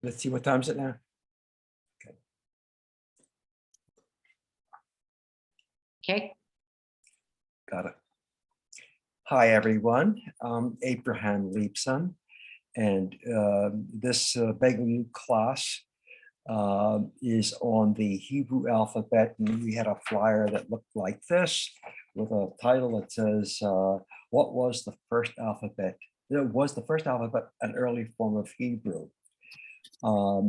Let's see, what time is it now? Okay. Okay. Got it. Hi, everyone. I'm Abraham Leibson, and this Bagel U class is on the Hebrew alphabet, and we had a flyer that looked like this with a title that says, what was the first alphabet? Was the first alphabet an early form of Hebrew? Let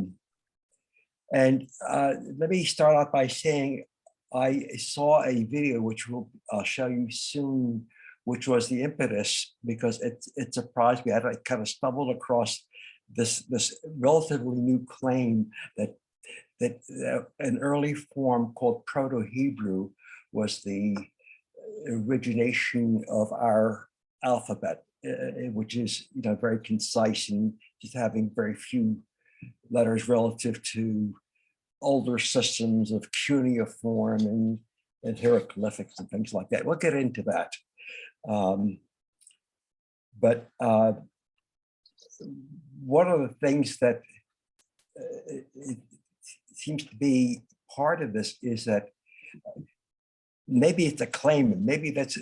me start out by saying I saw a video which I'll show you soon, which was the impetus, because it surprised me. I kind of stumbled across this relatively new claim that an early form called Proto-Hebrew was the origination of our alphabet, which is very concise and just having very few letters relative to older systems of cuneiform and hieroglyphics and things like that. We'll get into that. But one of the things that it seems to be part of this is that maybe it's a claim, and maybe that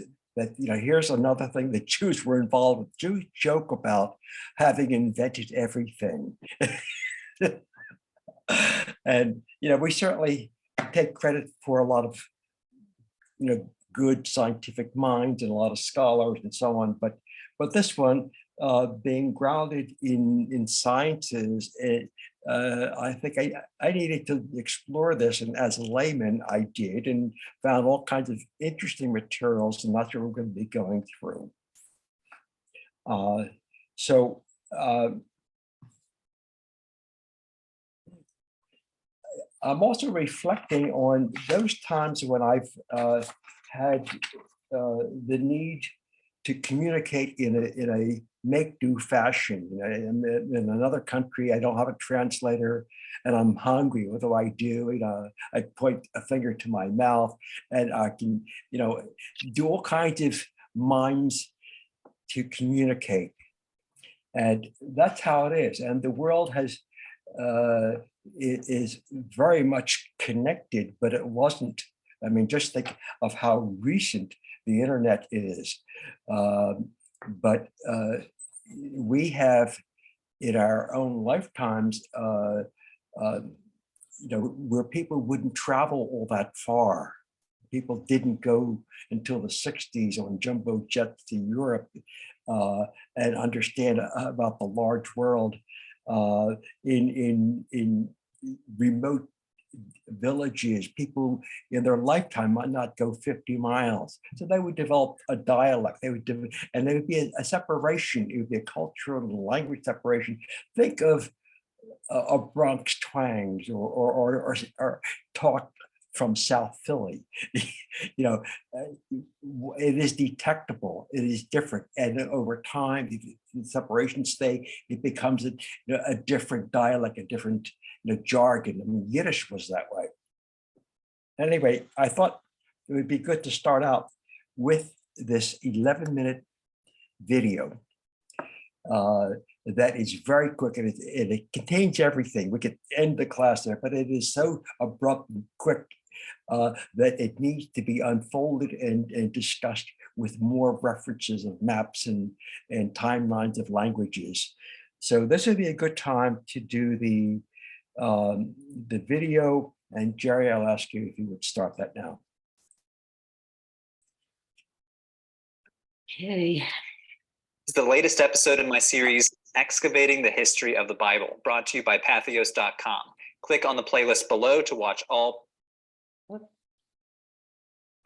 here's another thing that Jews were involved with. Jews joke about having invented everything. And we certainly take credit for a lot of good scientific minds and a lot of scholars and so on, but this one being grounded in sciences, I think I needed to explore this, and as a layman I did, and found all kinds of interesting materials, and that's what we're going to be going through. I'm also reflecting on those times when I've had the need to communicate in a make-do fashion. In another country, I don't have a translator, and I'm hungry. What do I do? I point a finger to my mouth, and I can, do all kinds of mimes to communicate. And that's how it is. And the world has it is very much connected, but it wasn't. I mean, just think of how recent the internet is. But we have, in our own lifetimes, where people wouldn't travel all that far. People didn't go until the 60s on jumbo jets to Europe and understand about the large world. In remote villages, people in their lifetime might not go 50 miles. So they would develop a dialect. They would and there would be a separation. It would be a cultural and language separation. Think of a Bronx twangs or talk from South Philly. It is detectable. It is different, and over time, the separation stay, it becomes a different dialect, a different jargon. I mean, Yiddish was that way. Anyway, I thought it would be good to start out with this 11-minute video that is very quick, and it contains everything. We could end the class there, but it is so abrupt and quick that it needs to be unfolded and discussed with more references of maps and timelines of languages. So this would be a good time to do the video. And Jerry, I'll ask you if you would start that now. Okay. This is the latest episode in my series, Excavating the History of the Bible, brought to you by Patheos.com. Click on the playlist below to watch all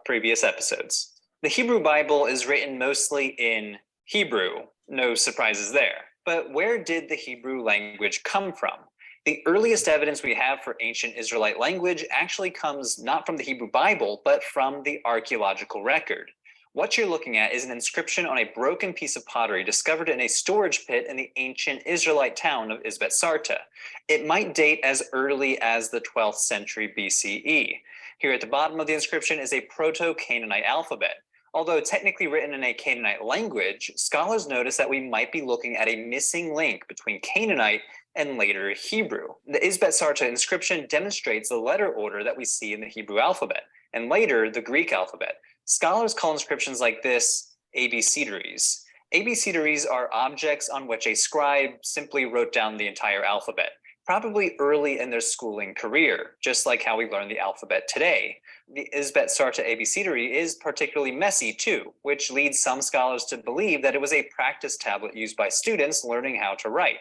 previous episodes. The Hebrew Bible is written mostly in Hebrew, no surprises there. But where did the Hebrew language come from? The earliest evidence we have for ancient Israelite language actually comes not from the Hebrew Bible, but from the archaeological record. What you're looking at is an inscription on a broken piece of pottery discovered in a storage pit in the ancient Israelite town of Isbet Sarta. It might date as early as the 12th century BCE. Here at the bottom of the inscription is a Proto-Canaanite alphabet. Although technically written in a Canaanite language, scholars notice that we might be looking at a missing link between Canaanite and later Hebrew. The Isbet Sarta inscription demonstrates the letter order that we see in the Hebrew alphabet, and later the Greek alphabet. Scholars call inscriptions like this abecedaries. Abecedaries are objects on which a scribe simply wrote down the entire alphabet, probably early in their schooling career, just like how we learn the alphabet today. The Isbet Sarta abecedary is particularly messy too, which leads some scholars to believe that it was a practice tablet used by students learning how to write.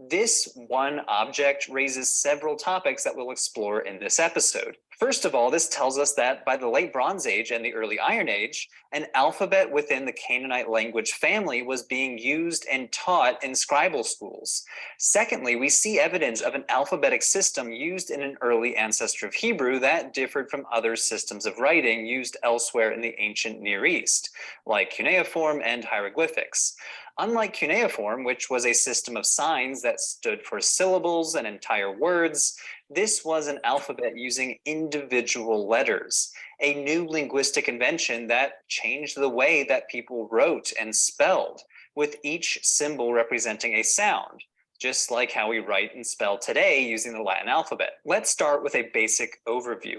This one object raises several topics that we'll explore in this episode. First of all, this tells us that by the late Bronze Age and the early Iron Age, an alphabet within the Canaanite language family was being used and taught in scribal schools. Secondly, we see evidence of an alphabetic system used in an early ancestor of Hebrew that differed from other systems of writing used elsewhere in the ancient Near East, like cuneiform and hieroglyphics. Unlike cuneiform, which was a system of signs that stood for syllables and entire words, this was an alphabet using individual letters, a new linguistic invention that changed the way that people wrote and spelled, with each symbol representing a sound, just like how we write and spell today using the Latin alphabet. Let's start with a basic overview.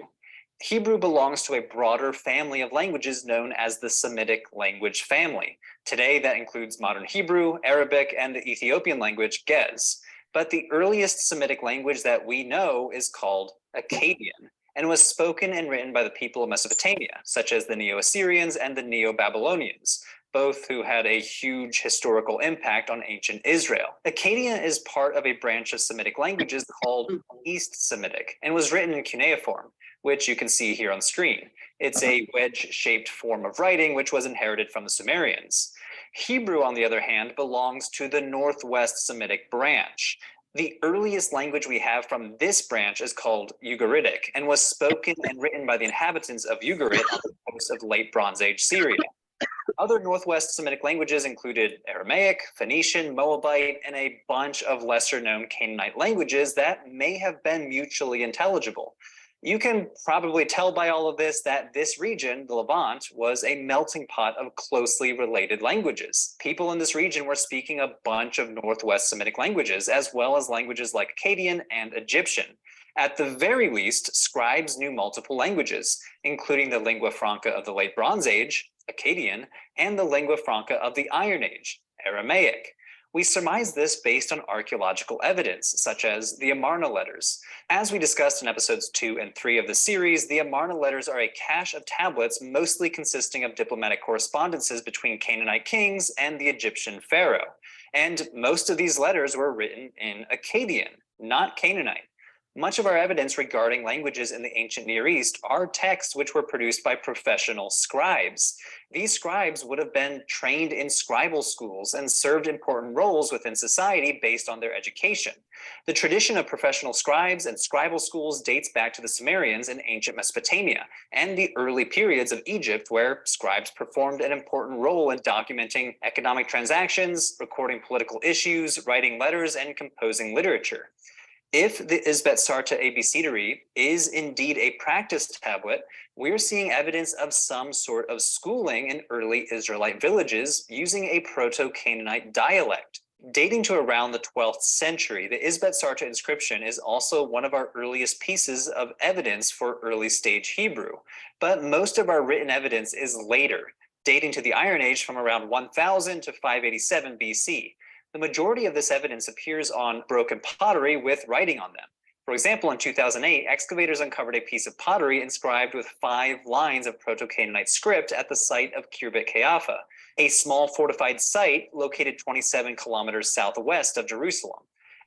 Hebrew belongs to a broader family of languages known as the Semitic language family. Today, that includes modern Hebrew, Arabic, and the Ethiopian language, Ge'ez. But the earliest Semitic language that we know is called Akkadian and was spoken and written by the people of Mesopotamia, such as the Neo-Assyrians and the Neo-Babylonians, both who had a huge historical impact on ancient Israel. Akkadian is part of a branch of Semitic languages called East Semitic and was written in cuneiform, which you can see here on screen. It's a wedge-shaped form of writing which was inherited from the Sumerians. Hebrew, on the other hand, belongs to the Northwest Semitic branch. The earliest language we have from this branch is called Ugaritic and was spoken and written by the inhabitants of Ugarit on the coast of late Bronze Age Syria. Other Northwest Semitic languages included Aramaic, Phoenician, Moabite, and a bunch of lesser-known Canaanite languages that may have been mutually intelligible. You can probably tell by all of this that this region, the Levant, was a melting pot of closely related languages. People in this region were speaking a bunch of Northwest Semitic languages, as well as languages like Akkadian and Egyptian. At the very least, scribes knew multiple languages, including the lingua franca of the late Bronze Age, Akkadian, and the lingua franca of the Iron Age, Aramaic. We surmise this based on archaeological evidence, such as the Amarna letters. As we discussed in episodes 2 and 3 of the series, the Amarna letters are a cache of tablets mostly consisting of diplomatic correspondences between Canaanite kings and the Egyptian pharaoh. And most of these letters were written in Akkadian, not Canaanite. Much of our evidence regarding languages in the ancient Near East are texts which were produced by professional scribes. These scribes would have been trained in scribal schools and served important roles within society based on their education. The tradition of professional scribes and scribal schools dates back to the Sumerians in ancient Mesopotamia and the early periods of Egypt, where scribes performed an important role in documenting economic transactions, recording political issues, writing letters, and composing literature. If the Isbet Sarta abecedary is indeed a practice tablet, we're seeing evidence of some sort of schooling in early Israelite villages using a Proto-Canaanite dialect. Dating to around the 12th century, the Isbet Sarta inscription is also one of our earliest pieces of evidence for early stage Hebrew, but most of our written evidence is later, dating to the Iron Age from around 1000 to 587 BC. The majority of this evidence appears on broken pottery with writing on them. For example, in 2008, excavators uncovered a piece of pottery inscribed with 5 lines of Proto-Canaanite script at the site of Kirbet Qeiyafa, a small fortified site located 27 kilometers southwest of Jerusalem.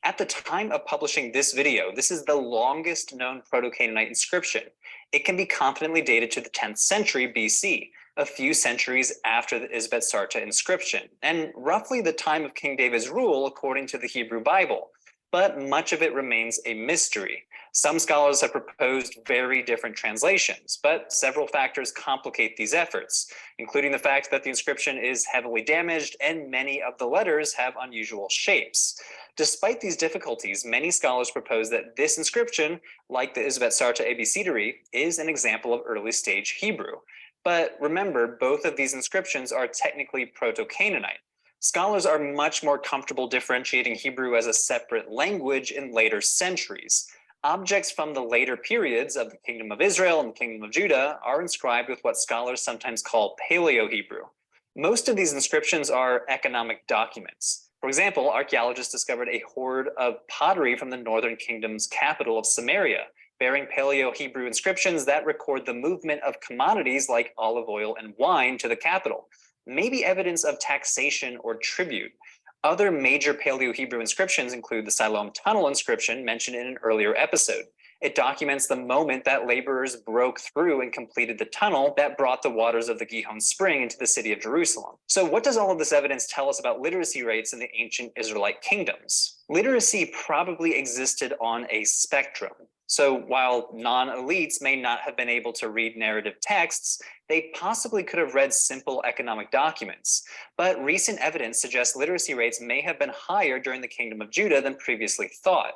At the time of publishing this video, this is the longest known Proto-Canaanite inscription. It can be confidently dated to the 10th century BC, a few centuries after the Isbet Sarta inscription, and roughly the time of King David's rule according to the Hebrew Bible. But much of it remains a mystery. Some scholars have proposed very different translations, but several factors complicate these efforts, including the fact that the inscription is heavily damaged and many of the letters have unusual shapes. Despite these difficulties, many scholars propose that this inscription, like the Isbet Sarta abecedary, is an example of early stage Hebrew. But remember, both of these inscriptions are technically Proto-Canaanite. Scholars are much more comfortable differentiating Hebrew as a separate language in later centuries. Objects from the later periods of the Kingdom of Israel and the Kingdom of Judah are inscribed with what scholars sometimes call Paleo-Hebrew. Most of these inscriptions are economic documents. For example, archaeologists discovered a hoard of pottery from the northern kingdom's capital of Samaria, bearing Paleo-Hebrew inscriptions that record the movement of commodities like olive oil and wine to the capital, maybe evidence of taxation or tribute. Other major Paleo-Hebrew inscriptions include the Siloam Tunnel inscription mentioned in an earlier episode. It documents the moment that laborers broke through and completed the tunnel that brought the waters of the Gihon Spring into the city of Jerusalem. So what does all of this evidence tell us about literacy rates in the ancient Israelite kingdoms? Literacy probably existed on a spectrum. So while non-elites may not have been able to read narrative texts, they possibly could have read simple economic documents. But recent evidence suggests literacy rates may have been higher during the Kingdom of Judah than previously thought.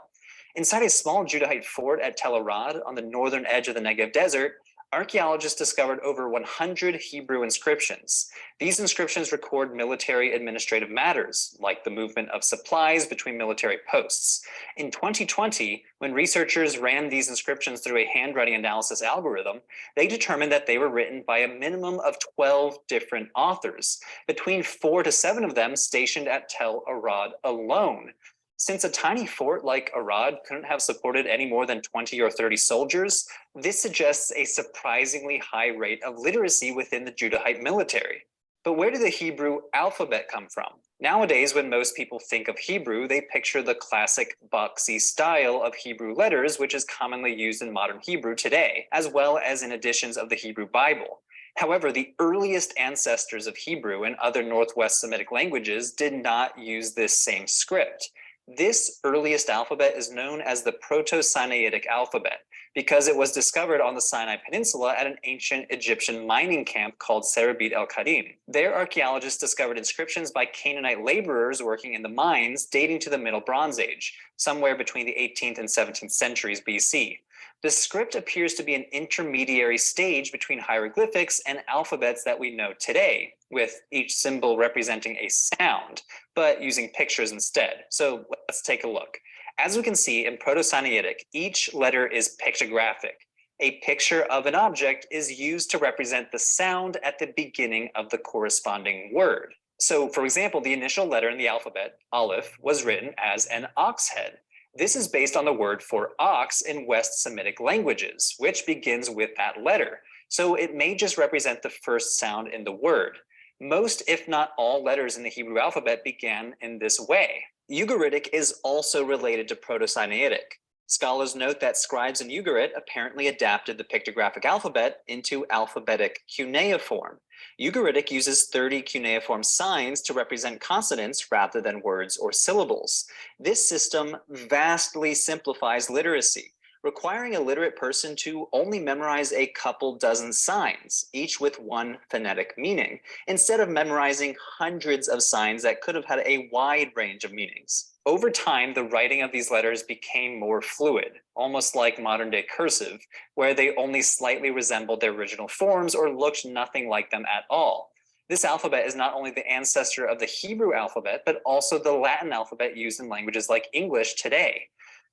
Inside a small Judahite fort at Tel Arad on the northern edge of the Negev desert, archaeologists discovered over 100 Hebrew inscriptions. These inscriptions record military administrative matters, like the movement of supplies between military posts. In 2020, when researchers ran these inscriptions through a handwriting analysis algorithm, they determined that they were written by a minimum of 12 different authors, between 4 to 7 of them stationed at Tel Arad alone. Since a tiny fort like Arad couldn't have supported any more than 20 or 30 soldiers, this suggests a surprisingly high rate of literacy within the Judahite military. But where did the Hebrew alphabet come from? Nowadays, when most people think of Hebrew, they picture the classic boxy style of Hebrew letters, which is commonly used in modern Hebrew today, as well as in editions of the Hebrew Bible. However, the earliest ancestors of Hebrew and other Northwest Semitic languages did not use this same script. This earliest alphabet is known as the Proto-Sinaitic alphabet because it was discovered on the Sinai Peninsula at an ancient Egyptian mining camp called Serebit el-Kadim. There, archaeologists discovered inscriptions by Canaanite laborers working in the mines dating to the Middle Bronze Age, somewhere between the 18th and 17th centuries BC. The script appears to be an intermediary stage between hieroglyphics and alphabets that we know today, with each symbol representing a sound, but using pictures instead. So let's take a look. As we can see in Proto-Sinaitic, each letter is pictographic. A picture of an object is used to represent the sound at the beginning of the corresponding word. So, for example, the initial letter in the alphabet, Aleph, was written as an ox head. This is based on the word for ox in West Semitic languages, which begins with that letter. So it may just represent the first sound in the word. Most, if not all, letters in the Hebrew alphabet began in this way. Ugaritic is also related to Proto-Sinaitic. Scholars note that scribes in Ugarit apparently adapted the pictographic alphabet into alphabetic cuneiform. Ugaritic uses 30 cuneiform signs to represent consonants rather than words or syllables. This system vastly simplifies literacy, requiring a literate person to only memorize a couple dozen signs, each with one phonetic meaning, instead of memorizing hundreds of signs that could have had a wide range of meanings. Over time, the writing of these letters became more fluid, almost like modern-day cursive, where they only slightly resembled their original forms or looked nothing like them at all. This alphabet is not only the ancestor of the Hebrew alphabet, but also the Latin alphabet used in languages like English today.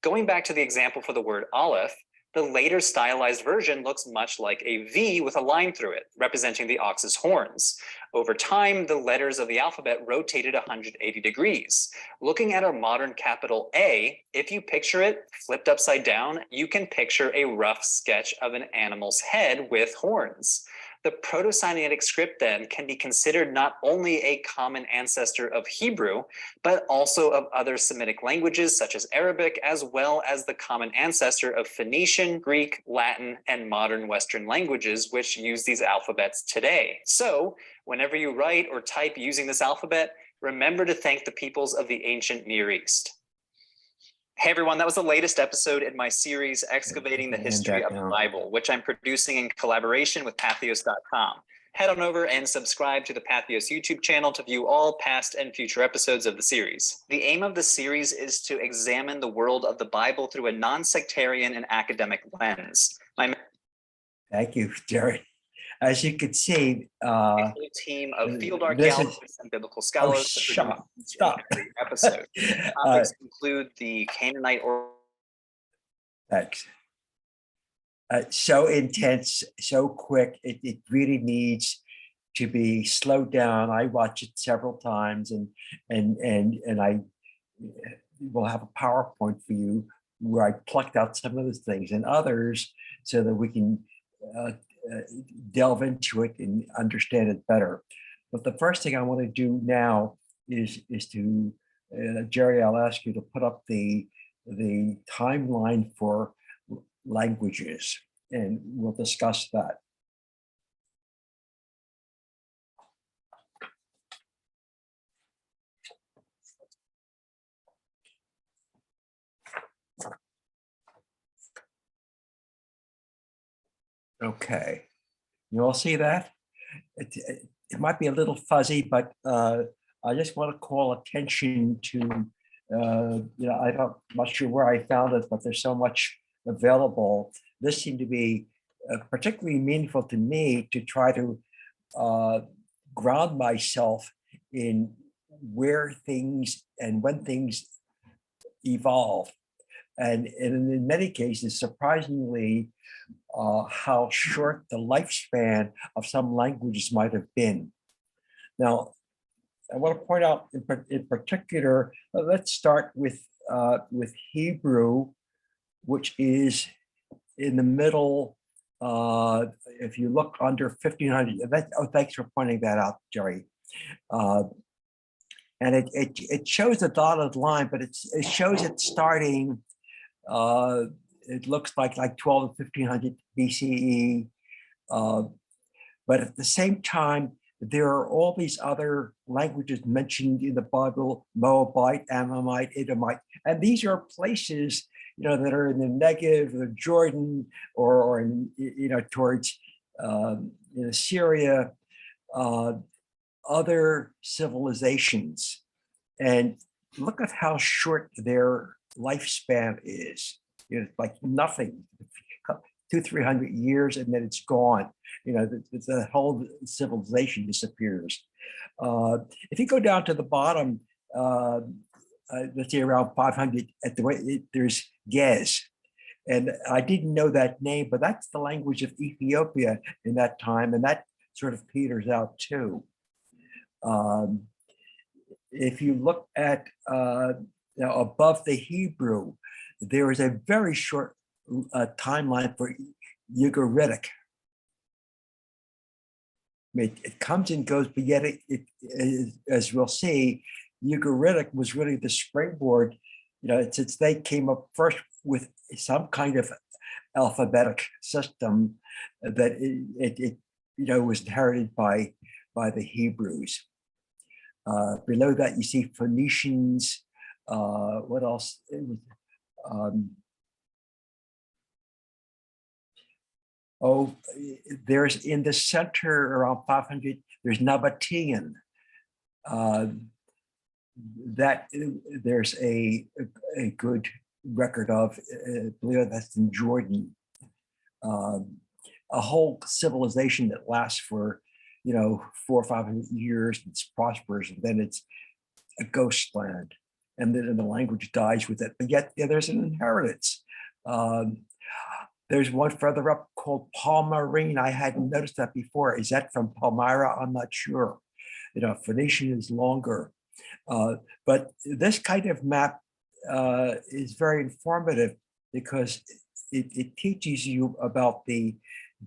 Going back to the example for the word Aleph, the later stylized version looks much like a V with a line through it, representing the ox's horns. Over time, the letters of the alphabet rotated 180 degrees. Looking at our modern capital A, if you picture it flipped upside down, you can picture a rough sketch of an animal's head with horns. The Proto-Sinaitic script then can be considered not only a common ancestor of Hebrew, but also of other Semitic languages such as Arabic, as well as the common ancestor of Phoenician, Greek, Latin, and modern Western languages, which use these alphabets today. So, whenever you write or type using this alphabet, remember to thank the peoples of the ancient Near East. Hey everyone, that was the latest episode in my series, Excavating the History of the Bible, which I'm producing in collaboration with Patheos.com. Head on over and subscribe to the Patheos YouTube channel to view all past and future episodes of the series. The aim of the series is to examine the world of the Bible through a non-sectarian and academic lens. Thank you, Jared. as you can see, A whole team of field this is archaeologists and biblical scholars that produce stop. every episode. Topics include the Canaanite or Thanks. So intense, so quick. It really needs to be slowed down. I watch it several times, and I will have a PowerPoint for you where I plucked out some of the things and others so that we can delve into it and understand it better. But the first thing I want to do now is to Jerry, I'll ask you to put up the timeline for languages, and we'll discuss that. Okay, you all see that? It might be a little fuzzy, but I just want to call attention to, I'm not sure where I found it, but there's so much available. This seemed to be particularly meaningful to me to try to ground myself in where things and when things evolve. And in many cases, surprisingly, how short the lifespan of some languages might have been. Now, I want to point out in particular, let's start with Hebrew, which is in the middle. If you look under 1500, thanks for pointing that out, Jerry. And it shows a dotted line, but it shows it starting. It looks like 12 to 1500 BCE. But at the same time, there are all these other languages mentioned in the Bible: Moabite, Ammonite, Edomite, and these are places that are in the Negev, the Jordan, or in, towards Syria, other civilizations. And look at how short their lifespan is. It's like nothing, 200-300 years, and then it's gone. The whole civilization disappears. If you go down to the bottom, let's say around 500, there's Gez. And I didn't know that name, but that's the language of Ethiopia in that time, and that sort of peters out too. If you look at above the Hebrew, there is a very short timeline for Ugaritic. It comes and goes, but yet as we'll see, Ugaritic was really the springboard, since they came up first with some kind of alphabetic system that it was inherited by the Hebrews. Below that, you see Phoenicians. What else? There's in the center around 500. There's Nabatean. That there's a good record of. I believe that's in Jordan. A whole civilization that lasts for 400 or 500 years. It's prosperous, and then it's a ghost land, and then the language dies with it. But yet there's an inheritance. There's one further up called Palmyrene. I hadn't noticed that before. Is that from Palmyra? I'm not sure. Phoenician is longer. But this kind of map is very informative because it teaches you about the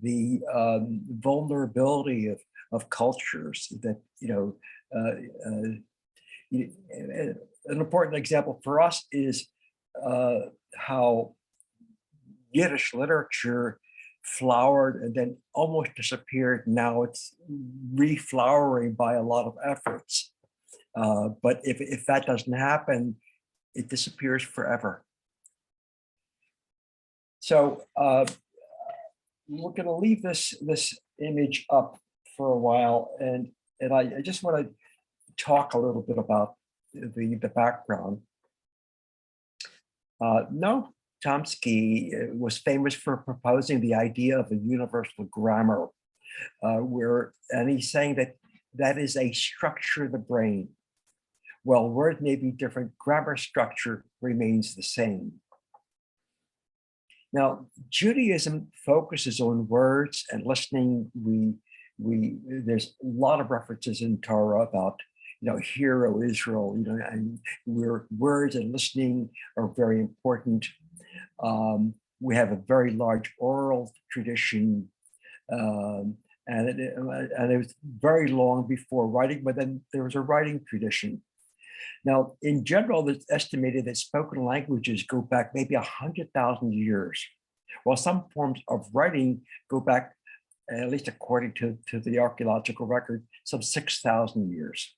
vulnerability of cultures that, an important example for us is how Yiddish literature flowered and then almost disappeared. Now it's reflowering by a lot of efforts. But if that doesn't happen, it disappears forever. So we're going to leave this image up for a while, and I just want to talk a little bit about the background. No. Chomsky was famous for proposing the idea of a universal grammar. and he's saying that that is a structure of the brain. Well, words may be different, grammar structure remains the same. Now, Judaism focuses on words and listening. There's a lot of references in Torah about, hear, O Israel, and where words and listening are very important. We have a very large oral tradition, and it was very long before writing, but then there was a writing tradition. Now, in general, it's estimated that spoken languages go back maybe 100,000 years, while some forms of writing go back, at least according to the archaeological record, some 6,000 years.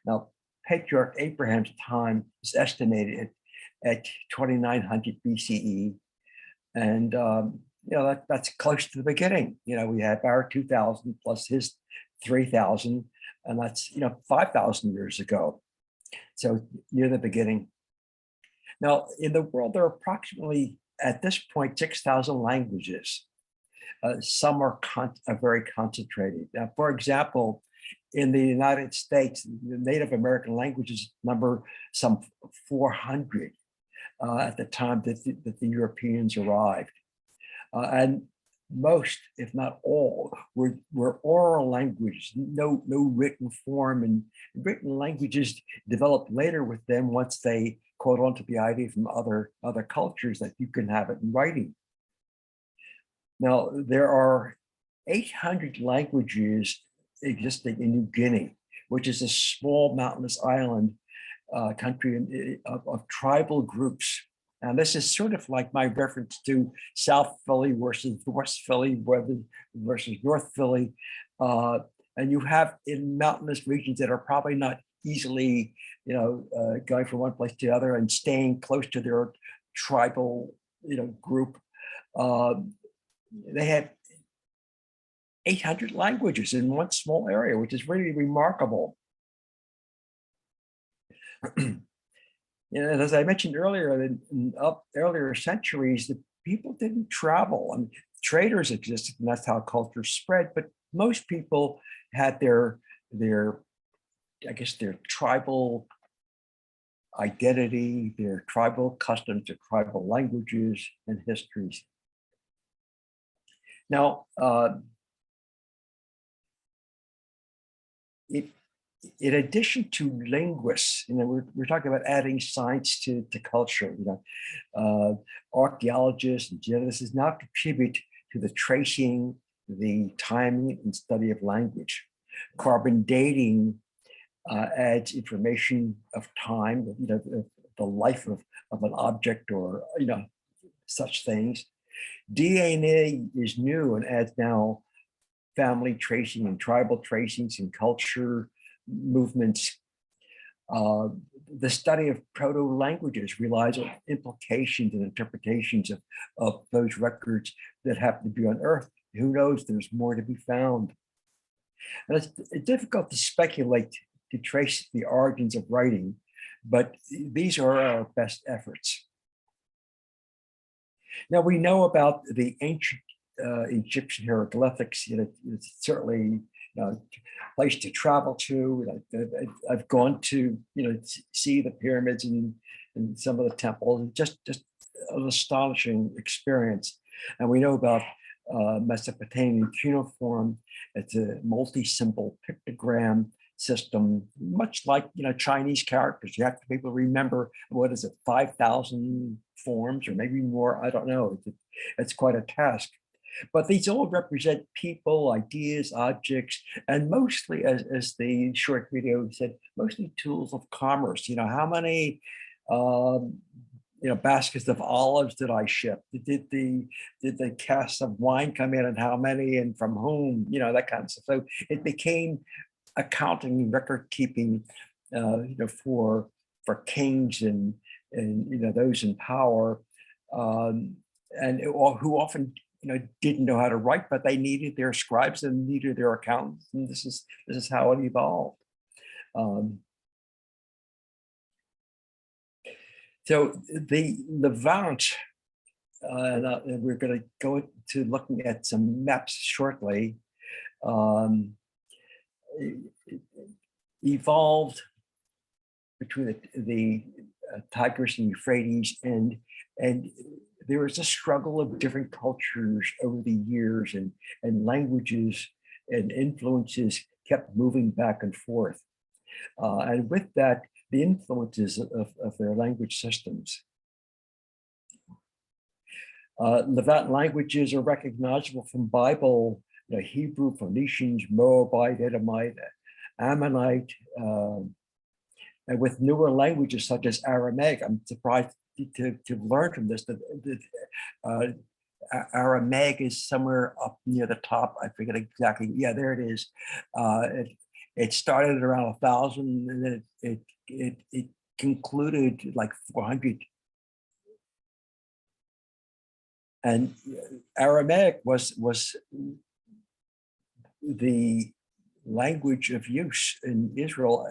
Now, Patriarch Abraham's time is estimated at 2900 BCE, and that's close to the beginning. We had our 2000 plus his 3000, and that's 5,000 years ago. So near the beginning. Now, in the world, there are approximately, at this point, 6,000 languages. Some are very concentrated. Now, for example, in the United States, the Native American languages number some 400 at the time that the Europeans arrived. And most, if not all, were oral languages, no written form, and written languages developed later with them once they caught on to the idea from other cultures that you can have it in writing. Now, there are 800 languages existing in New Guinea, which is a small mountainous island country of tribal groups. And this is sort of like my reference to South Philly versus West Philly versus North Philly. And you have in mountainous regions that are probably not easily, going from one place to the other and staying close to their tribal, group. They have 800 languages in one small area, which is really remarkable. As I mentioned earlier, in earlier centuries, the people didn't travel. I mean, traders existed, and that's how culture spread. But most people had their tribal identity, their tribal customs, their tribal languages and histories. Now, in addition to linguists, we're talking about adding science to culture. Archaeologists and geneticists now contribute to the tracing, the timing, and study of language. Carbon dating adds information of time, the life of an object or such things. DNA is new and adds now family tracing and tribal tracings and culture movements. The study of proto-languages relies on implications and interpretations of those records that happen to be unearthed. Who knows, there's more to be found. And it's difficult to speculate to trace the origins of writing, but these are our best efforts. Now, we know about the ancient Egyptian hieroglyphics. It's certainly a place to travel to. I've gone to see the pyramids and some of the temples. Just an astonishing experience. And we know about Mesopotamian cuneiform. It's a multi-symbol pictogram system, much like Chinese characters. You have to be able to remember, what is it, 5,000 forms or maybe more. I don't know. It's quite a task. But these all represent people, ideas, objects, and mostly, as the short video said, mostly tools of commerce. How many baskets of olives did I ship? Did the casks of wine come in, and how many, and from whom? That kind of stuff. So it became accounting, record keeping, for kings and those in power, and who often didn't know how to write, but they needed their scribes and needed their accountants, and this is how it evolved. So the Levant, and we're going to go to looking at some maps shortly. um, evolved between the Tigris and Euphrates, and there was a struggle of different cultures over the years, and languages and influences kept moving back and forth. And with that, the influences of their language systems. Levant languages are recognizable from Bible, Hebrew, Phoenicians, Moabite, Edomite, Ammonite, and with newer languages such as Aramaic. I'm surprised to learn from this that Aramaic is somewhere up near the top. I forget exactly. Yeah, there it is. It started at around 1,000, and then it concluded like 400. And Aramaic was the language of use in Israel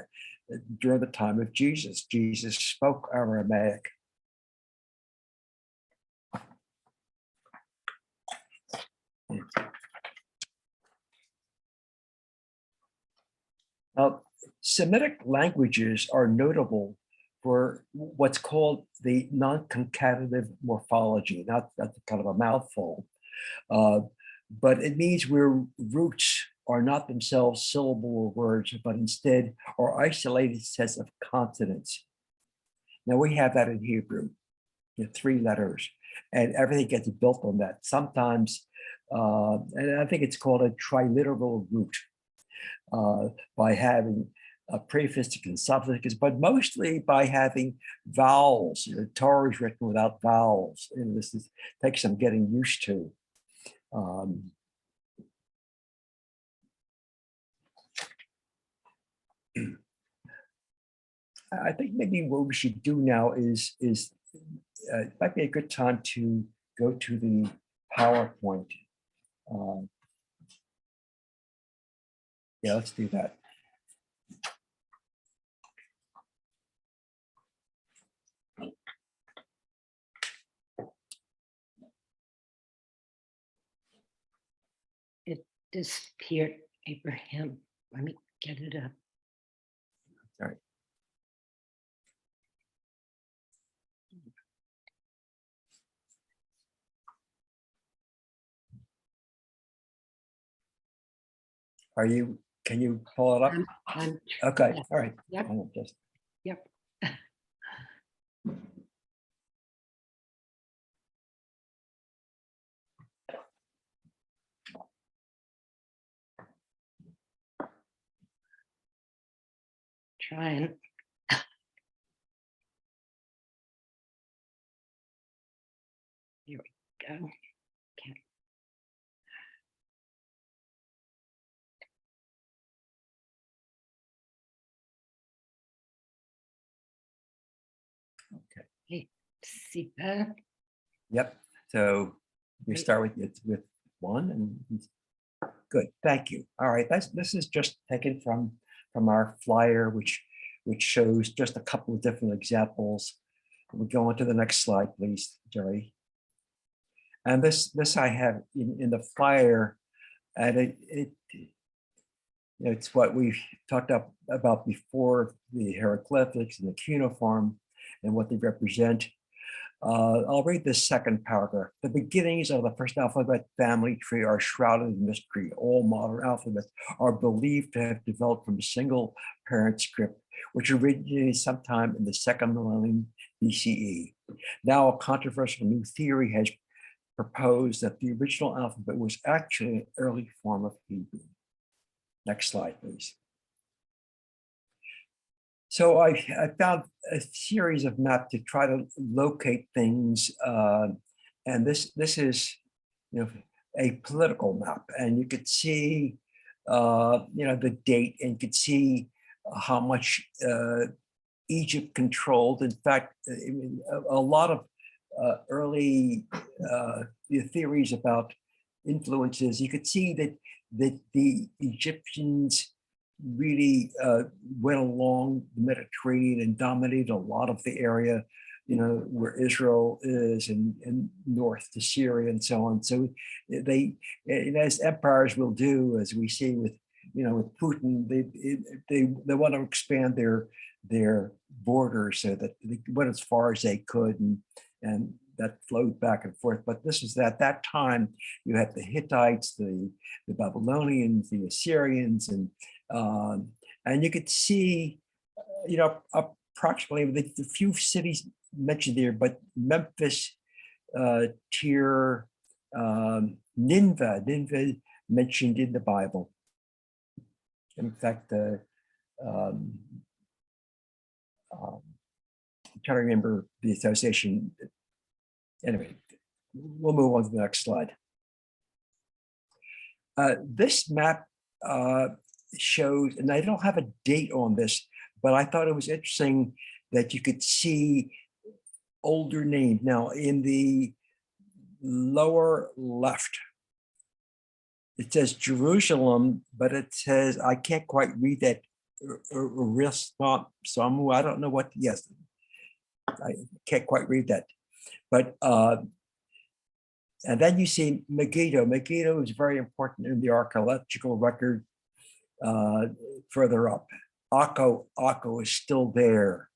during the time of Jesus. Jesus spoke Aramaic. Now, Semitic languages are notable for what's called the non-concatenative morphology. That's kind of a mouthful, but it means where roots are not themselves syllable words, but instead are isolated sets of consonants. Now we have that in Hebrew, 3 letters, and everything gets built on that. Sometimes, and I think it's called a triliteral root, by having a prefix and suffix, but mostly by having vowels. Torah is written without vowels, and this takes some getting used to. I think maybe what we should do now is it might be a good time to go to the PowerPoint. Yeah, let's do that. It disappeared, Abraham. Let me get it up. Sorry. Can you pull it up? Okay, yes. all right. Yep. Just Yep. Trying. Here we go. Okay. okay. Hey, see that? Yep. So we Great. start with 1, and good. Thank you. All right. This is just taken from our flyer, which shows just a couple of different examples. We'll go on to the next slide, please, Jerry. And this I have in the flyer, and it's what we've talked about before, the hieroglyphics and the cuneiform and what they represent. I'll read this second paragraph. The beginnings of the first alphabet family tree are shrouded in mystery. All modern alphabets are believed to have developed from a single parent script, which originated sometime in the 2nd millennium BCE. Now, a controversial new theory has proposed that the original alphabet was actually an early form of Hebrew. Next slide, please. So I found a series of maps to try to locate things, and this is, a political map, and you could see, the date, and you could see how much Egypt controlled. In fact, a lot of early theories about influences, you could see that the Egyptians really went along the Mediterranean and dominated a lot of the area, where Israel is and north to Syria and so on. So they, as empires will do, as we see with, with Putin, they want to expand their borders so that they went as far as they could, and that flowed back and forth. But this was at that time, you had the Hittites, the Babylonians, the Assyrians, and you could see, approximately the few cities mentioned there, but Memphis, Tyre, Nineveh mentioned in the Bible. In fact, I'm trying to remember the association. Anyway, we'll move on to the next slide. This map shows, and I don't have a date on this, but I thought it was interesting that you could see older names. Now, in the lower left, it says Jerusalem, but it says, I can't quite read that, Samu. I don't know what, yes, I can't quite read that. But, and then you see Megiddo. Megiddo is very important in the archaeological record further up. Akko is still there.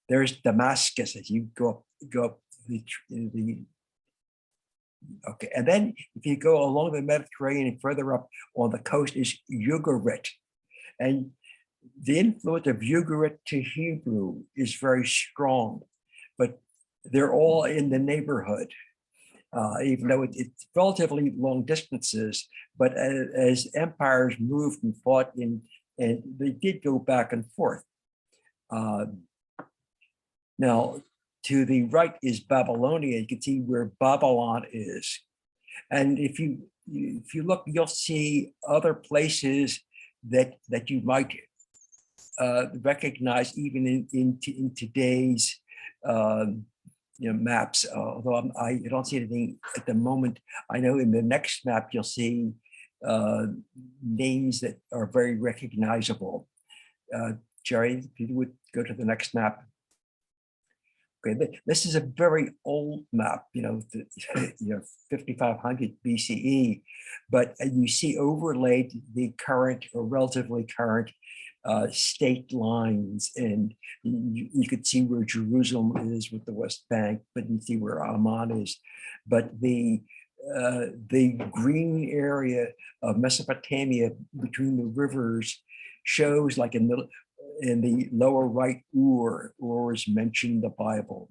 There's Damascus as you go up the okay, and then if you go along the Mediterranean further up on the coast is Ugarit, and the influence of Ugarit to Hebrew is very strong, but they're all in the neighborhood, even though it's relatively long distances. But as empires moved and fought and they did go back and forth. Now, to the right is Babylonia. You can see where Babylon is. And if you look, you'll see other places that you might recognize even in today's maps. Although I don't see anything at the moment. I know in the next map you'll see names that are very recognizable. Jerry, if you would go to the next map. Okay, this is a very old map, 5500 BCE, but you see overlaid the current or relatively current state lines, and you could see where Jerusalem is with the West Bank, but you see where Amman is. But the green area of Mesopotamia between the rivers shows, like in the lower right, Ur is mentioned in the Bible.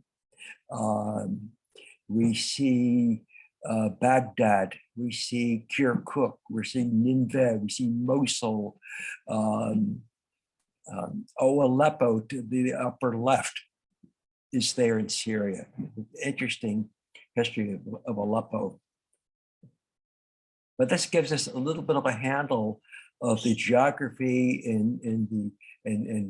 We see Baghdad, we see Kirkuk, we're seeing Nineveh, we see Mosul, Aleppo to the upper left is there in Syria. Interesting history of Aleppo. But this gives us a little bit of a handle of the geography and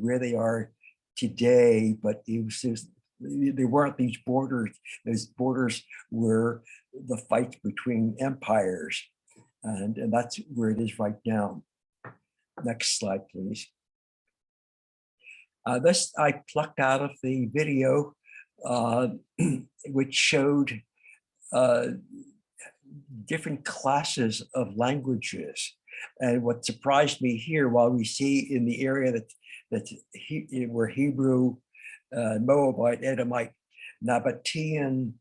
where they are today, but there weren't these borders. Those borders were the fights between empires, and that's where it is right now. Next slide, please. This I plucked out of the video, which showed different classes of languages. And what surprised me here, while we see in the area where Hebrew, Moabite, Edomite, Nabatean,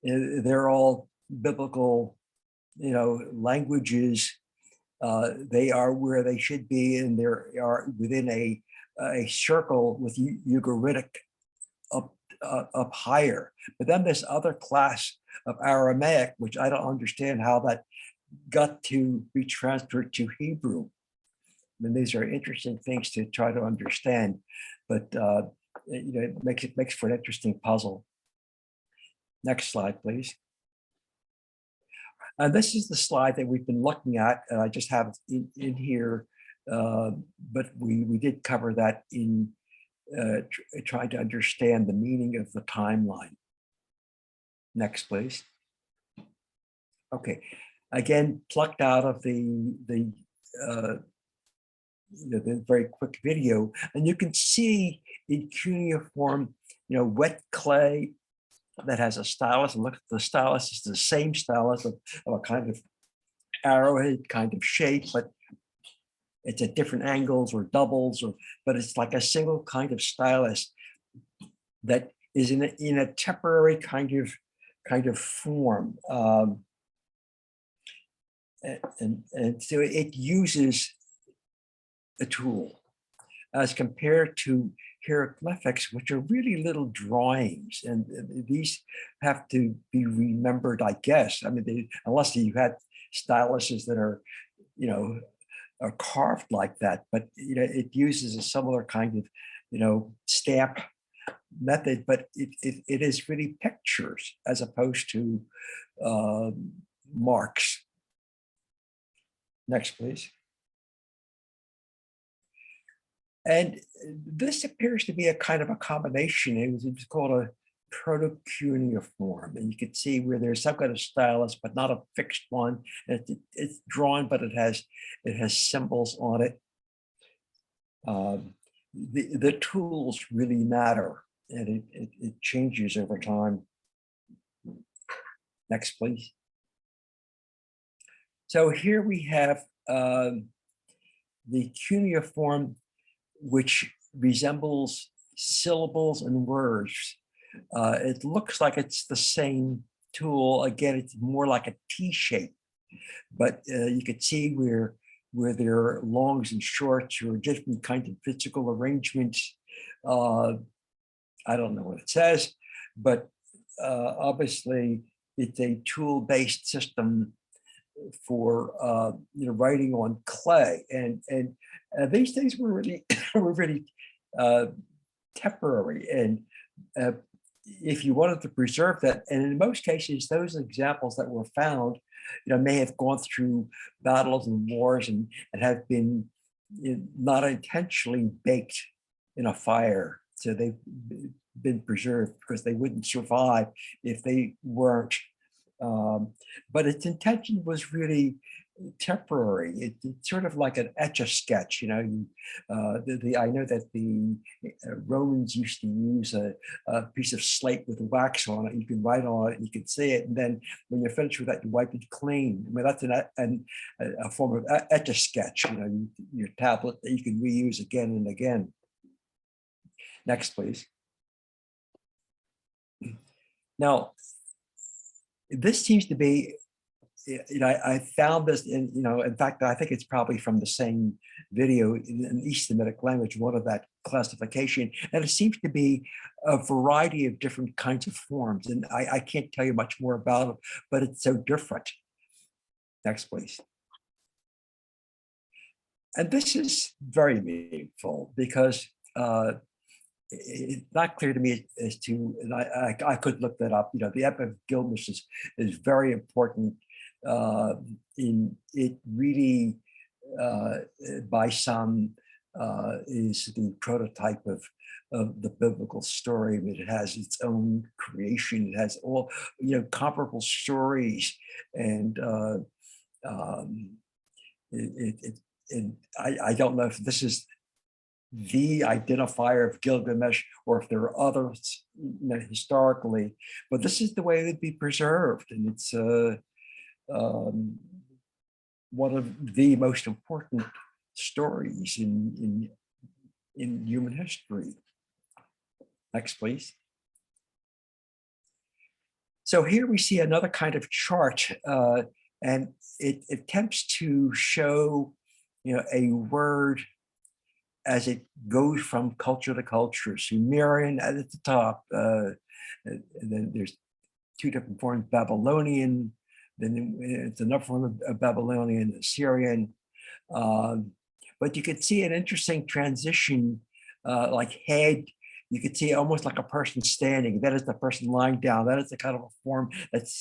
they're all biblical, languages. They are where they should be, and they are within a circle with Ugaritic up higher. But then this other class of Aramaic, which I don't understand how that got to be transferred to Hebrew. I mean, these are interesting things to try to understand, but it makes for an interesting puzzle. Next slide, please. And this is the slide that we've been looking at, and I just have it in here, but we did cover that in trying to understand the meaning of the timeline. Next, please. Okay, again, plucked out of the very quick video, and you can see in cuneiform, wet clay that has a stylus. And look at the stylus; it's the same stylus of a kind of arrowhead kind of shape, but it's at different angles or doubles, but it's like a single kind of stylus that is in a temporary kind of form. And so it uses a tool as compared to hieroglyphics, which are really little drawings, and these have to be remembered, I guess. I mean, unless you had styluses that are carved like that, but it uses a similar kind of stamp method, but it is really pictures as opposed to marks. Next, please. And this appears to be a kind of a combination. It was called a proto-cuneiform, and you can see where there's some kind of stylus, but not a fixed one. It's drawn, but it has symbols on it. The tools really matter, and it changes over time. Next, please. So here we have the cuneiform, which resembles syllables and words. It looks like it's the same tool. Again, it's more like a T shape, but you can see where there are longs and shorts or different kinds of physical arrangements. I don't know what it says, but obviously it's a tool-based system for writing on clay, and these things were really temporary, and if you wanted to preserve that, and in most cases those examples that were found may have gone through battles and wars and have been not intentionally baked in a fire, so they've been preserved because they wouldn't survive if they weren't. But its intention was really temporary. It's sort of like an etch-a-sketch. I know that the Romans used to use a piece of slate with wax on it. You can write on it, you can see it, and then when you're finished with that, you wipe it clean. I mean, that's a form of etch-a-sketch. Your tablet that you can reuse again and again. Next, please. Now, this seems to be, I found this in fact, I think it's probably from the same video in East Semitic language, one of that classification. And it seems to be a variety of different kinds of forms. And I can't tell you much more about it, but it's so different. Next, please. And this is very meaningful because it's not clear to me as to, and I could look that up. The Epic of Gilgamesh is very important. In it really, by some, is the prototype of the biblical story. But it has its own creation. It has all comparable stories, and I don't know if this is the identifier of Gilgamesh, or if there are others historically, but this is the way it would be preserved, and it's one of the most important stories in human history. Next, please. So here we see another kind of chart, and it attempts to show a word as it goes from culture to culture. Sumerian at the top, and then there's two different forms: Babylonian, then it's another form of Babylonian, Assyrian. But you could see an interesting transition, like head. You could see almost like a person standing. That is the person lying down. That is the kind of a form that's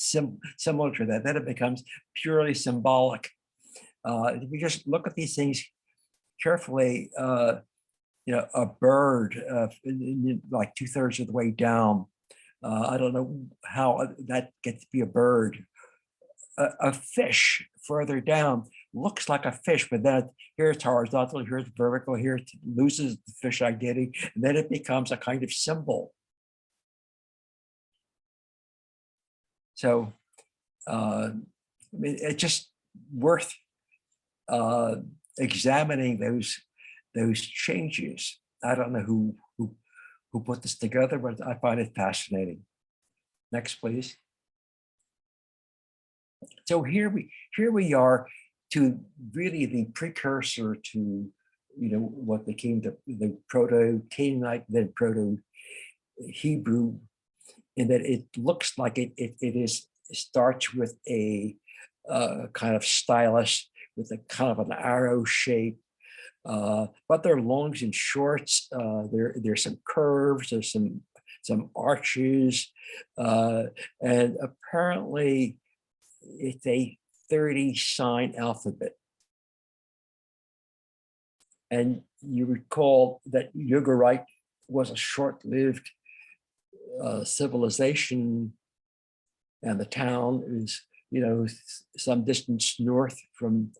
similar to that. Then it becomes purely symbolic. If you just look at these things carefully, a bird, like 2/3 of the way down. I don't know how that gets to be a bird. A fish further down. looks like a fish, but then here it's horizontal, here it's vertical, here it loses the fish identity, and then it becomes a kind of symbol. So, I mean, it's just worth examining those changes. I don't know who put this together, but I find it fascinating. Next, please. So here we are to really the precursor to what became the Proto-Canaanite, then Proto-Hebrew, in that it looks like it starts with a kind of stylus with a kind of an arrow shape, but there are longs and shorts. There's some curves. There's some arches, and apparently it's a 30 sign alphabet. And you recall that Ugarit was a short-lived civilization, and the town is some distance north from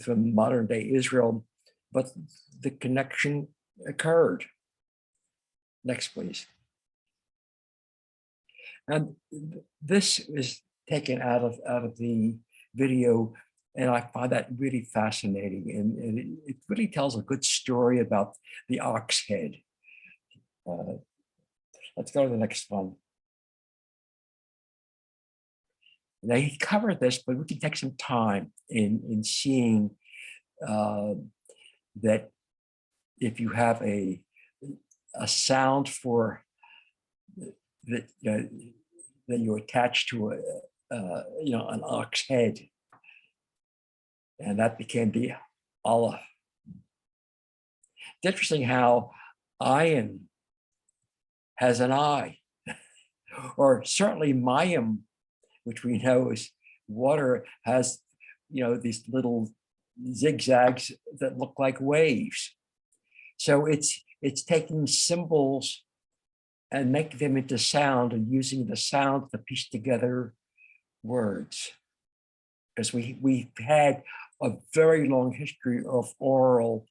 modern day Israel, but the connection occurred. Next, please. And this is taken out of the video, and I find that really fascinating, and it really tells a good story about the ox head. Let's go to the next one. Now, he covered this, but we can take some time in seeing that if you have a sound for that you attach to an ox head, and that became the Aleph. It's interesting how iron has an I, or certainly Mayim, which we know is water, has these little zigzags that look like waves. So it's taking symbols and making them into sound, and using the sound to piece together words. Because we've had a very long history of oral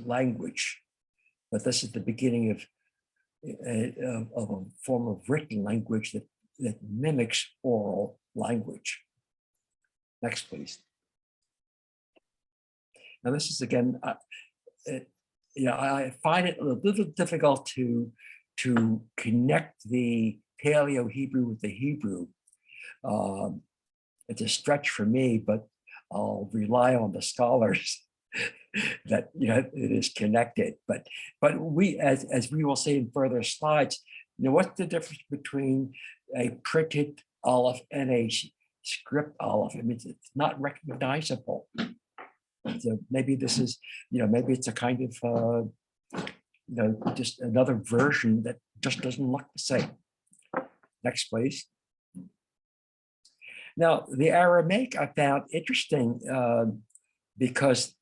language, but this is the beginning of a form of written language that mimics oral language. Next, please. Now, this is again, I find it a little difficult to connect the Paleo-Hebrew with the Hebrew. It's a stretch for me, but I'll rely on the scholars that it is connected. But we, as we will see in further slides, what's the difference between a printed Aleph and a script Aleph? I mean, it's not recognizable. So maybe this is, maybe it's a kind of, just another version that just doesn't look the same. Next, please. Now, the Aramaic I found interesting because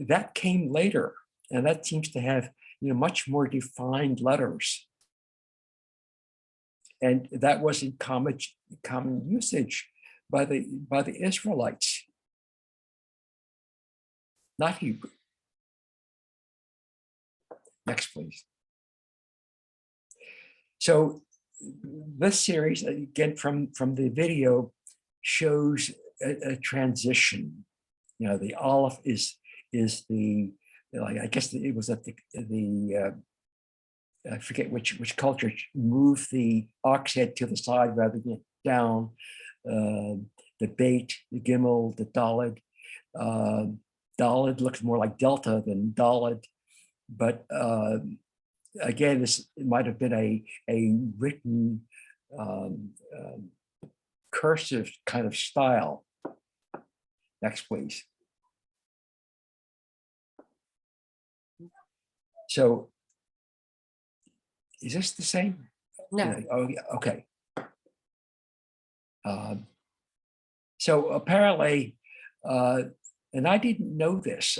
that came later, and that seems to have much more defined letters, and that was in common usage by the Israelites, not Hebrew. Next, please. So this series, again from the video, shows a transition. The Aleph is the, I guess it was at the I forget which culture moved the ox head to the side rather than down. The Beit, the Gimel, the Daled. Daled looks more like Delta than Daled, but again, this might have been a written cursive kind of style. Next, please. So is this the same? No. Oh, yeah, okay. So apparently, and I didn't know this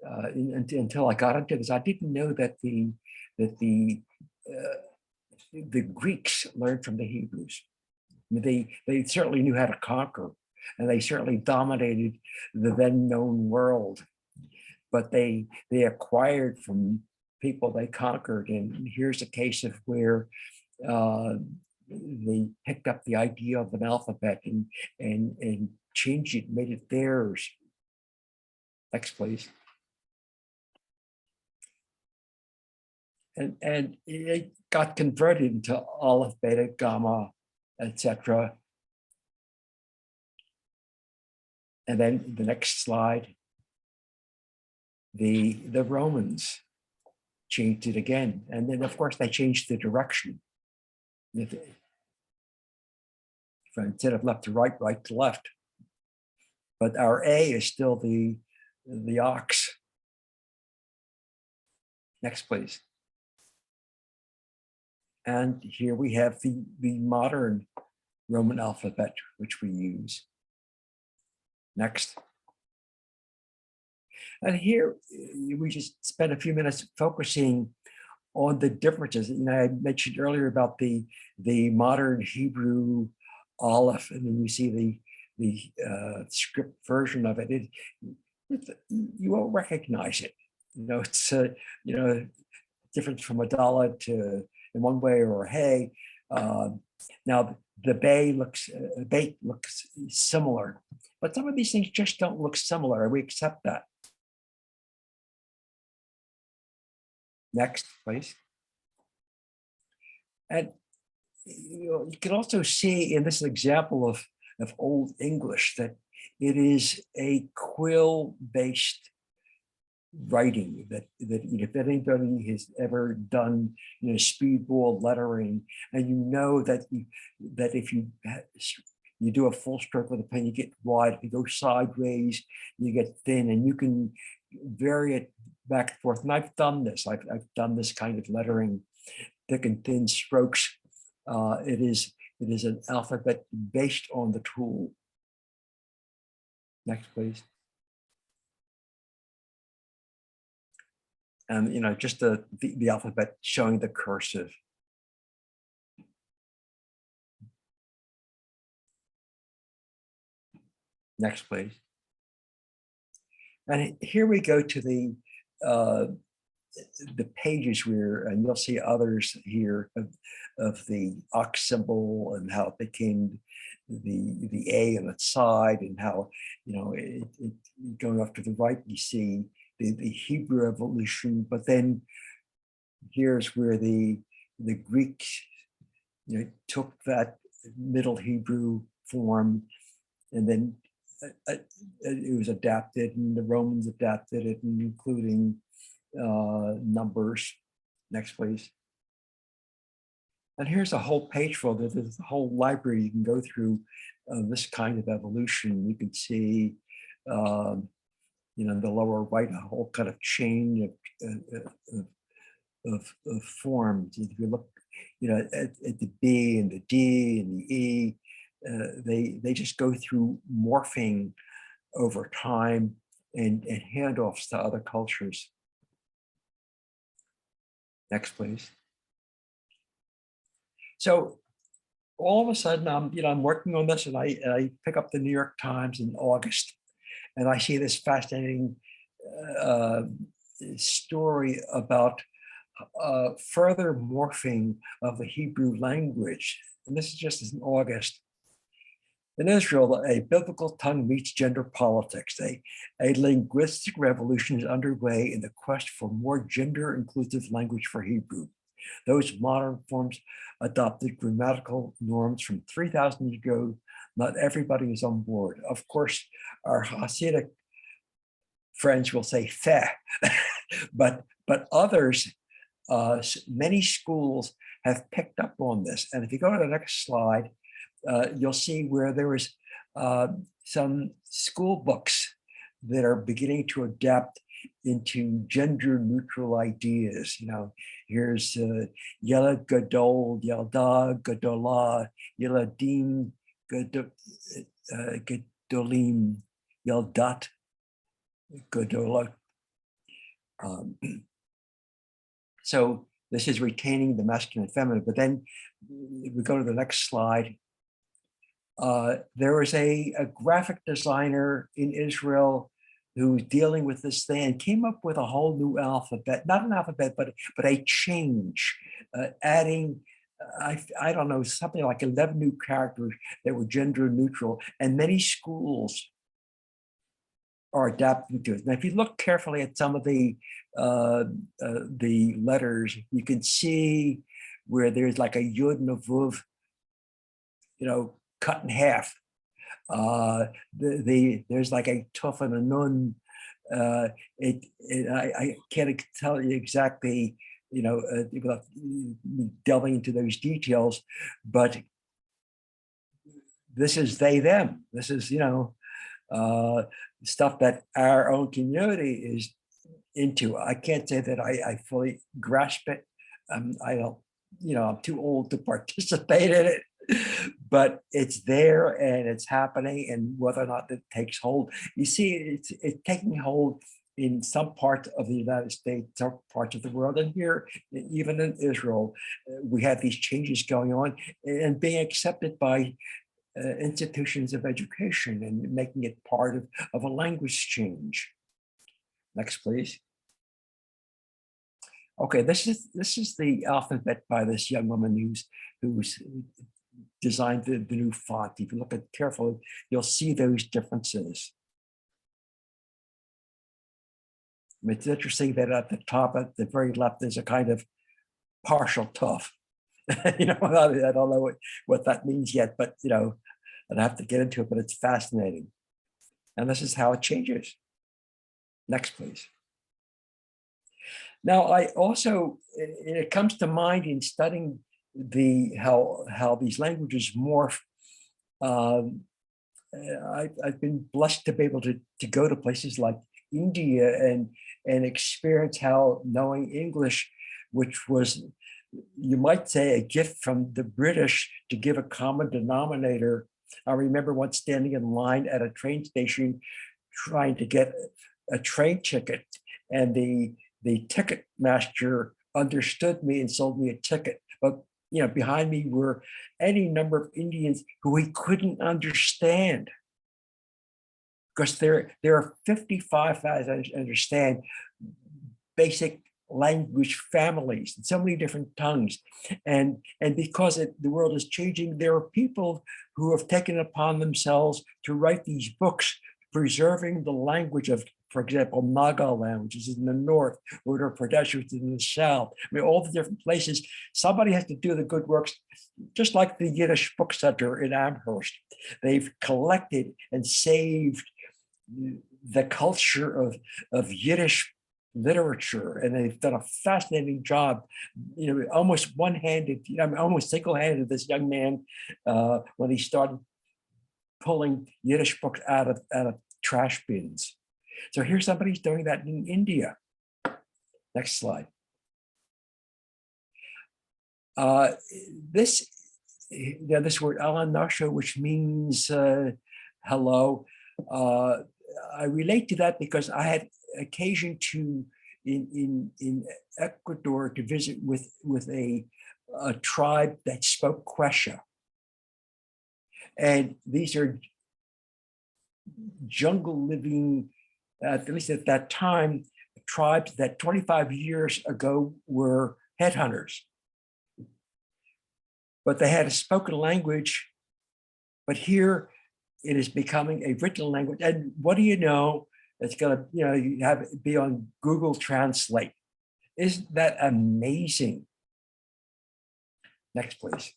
until I got into this. I didn't know that the Greeks learned from the Hebrews. They certainly knew how to conquer, and they certainly dominated the then known world. But they acquired from people they conquered, and here's a case of where they picked up the idea of an alphabet and changed it, made it theirs. Next, please. And it got converted into Aleph, Beta, Gamma, etc. And then the next slide, the Romans changed it again. And then of course they changed the direction. Instead of left to right, right to left. But our A is still the ox. Next, please. And here we have the modern Roman alphabet, which we use. Next. And here we just spent a few minutes focusing on the differences. I mentioned earlier about the modern Hebrew Aleph, and then you see the script version of it. You won't recognize it. It's different from a Dalet to in one way or a hey. Now the Bay looks similar, but some of these things just don't look similar, and we accept that. Next, please. And you can also see in this example of Old English that it is a quill-based writing, that if anybody has ever done speedball lettering, and that if you do a full stroke with a pen, you get wide. If you go sideways, you get thin, and you can vary it back and forth. And I've done this. I've done this kind of lettering, thick and thin strokes. It is an alphabet based on the tool. Next, please. And just the alphabet showing the cursive. Next, please. And here we go to the pages and you'll see others here of the ox symbol and how it became the A on its side, and how going off to the right you see the Hebrew evolution. But then here's where the Greeks took that Middle Hebrew form, and then it was adapted, and the Romans adapted it, including numbers. Next, please. And here's a whole page full. There's a whole library you can go through this kind of evolution. You can see, in the lower right, a whole kind of chain of forms. If you look, at the B and the D and the E, they just go through morphing over time and handoffs to other cultures. Next, please. So all of a sudden, I'm working on this, and I pick up the New York Times in August, and I see this fascinating story about further morphing of the Hebrew language. And this is just in August. In Israel, a biblical tongue meets gender politics. A linguistic revolution is underway in the quest for more gender-inclusive language for Hebrew. Those modern forms adopted grammatical norms from 3,000 years ago. Not everybody is on board. Of course, our Hasidic friends will say "feh," but others, many schools have picked up on this. And if you go to the next slide, you'll see where there was some school books that are beginning to adapt into gender neutral ideas. Here's Yelad Gadol, Yalda Gadola, Yeladim Gadolim, Yaldat Gadola. So this is retaining the masculine and feminine, but then we go to the next slide. There was a graphic designer in Israel who was dealing with this thing and came up with a whole new alphabet, not an alphabet, but a change, adding, I don't know, something like 11 new characters that were gender neutral, and many schools are adapting to it. Now, if you look carefully at some of the letters, you can see where there's like a yud and a vuv, cut in half. There's like a tuf and a nun. I can't tell you exactly, without delving into those details, but this is they, them. This is, stuff that our own community is into. I can't say that I fully grasp it. I don't, I'm too old to participate in it, but it's there and it's happening, and whether or not it takes hold. You see, it's taking hold in some parts of the United States, some parts of the world, and here, even in Israel, we have these changes going on and being accepted by institutions of education and making it part of a language change. Next, please. Okay, this is the alphabet by this young woman who's designed the new font. If you look at it carefully, you'll see those differences. It's interesting that at the top, at the very left, there's a kind of partial tuff. I don't know what that means yet, but I'd have to get into it, but it's fascinating. And this is how it changes. Next, please. Now, I also, it comes to mind in studying how these languages morph. I've been blessed to be able to go to places like India and experience how knowing English, which was, you might say, a gift from the British to give a common denominator. I remember once standing in line at a train station trying to get a train ticket, and the ticket master understood me and sold me a ticket. But behind me were any number of Indians who he couldn't understand, because there are 55, as I understand, basic language families and so many different tongues, and because the world is changing, there are people who have taken it upon themselves to write these books preserving the language of, for example, Nagaland, which is in the north, Uttar Pradesh, which is in the south. I mean, all the different places. Somebody has to do the good works, just like the Yiddish Book Center in Amherst. They've collected and saved the culture of Yiddish literature, and they've done a fascinating job. Almost one-handed, almost single-handed. This young man, when he started pulling Yiddish books out of trash bins. So here's somebody who's doing that in India. Next slide. This word alanasha, which means hello. I relate to that because I had occasion to in Ecuador to visit with a tribe that spoke Quechua, and these are jungle living, at least at that time, tribes that 25 years ago were headhunters, but they had a spoken language. But here it is becoming a written language, and what do you know? It's gonna, you have it be on Google Translate. Isn't that amazing? Next, please.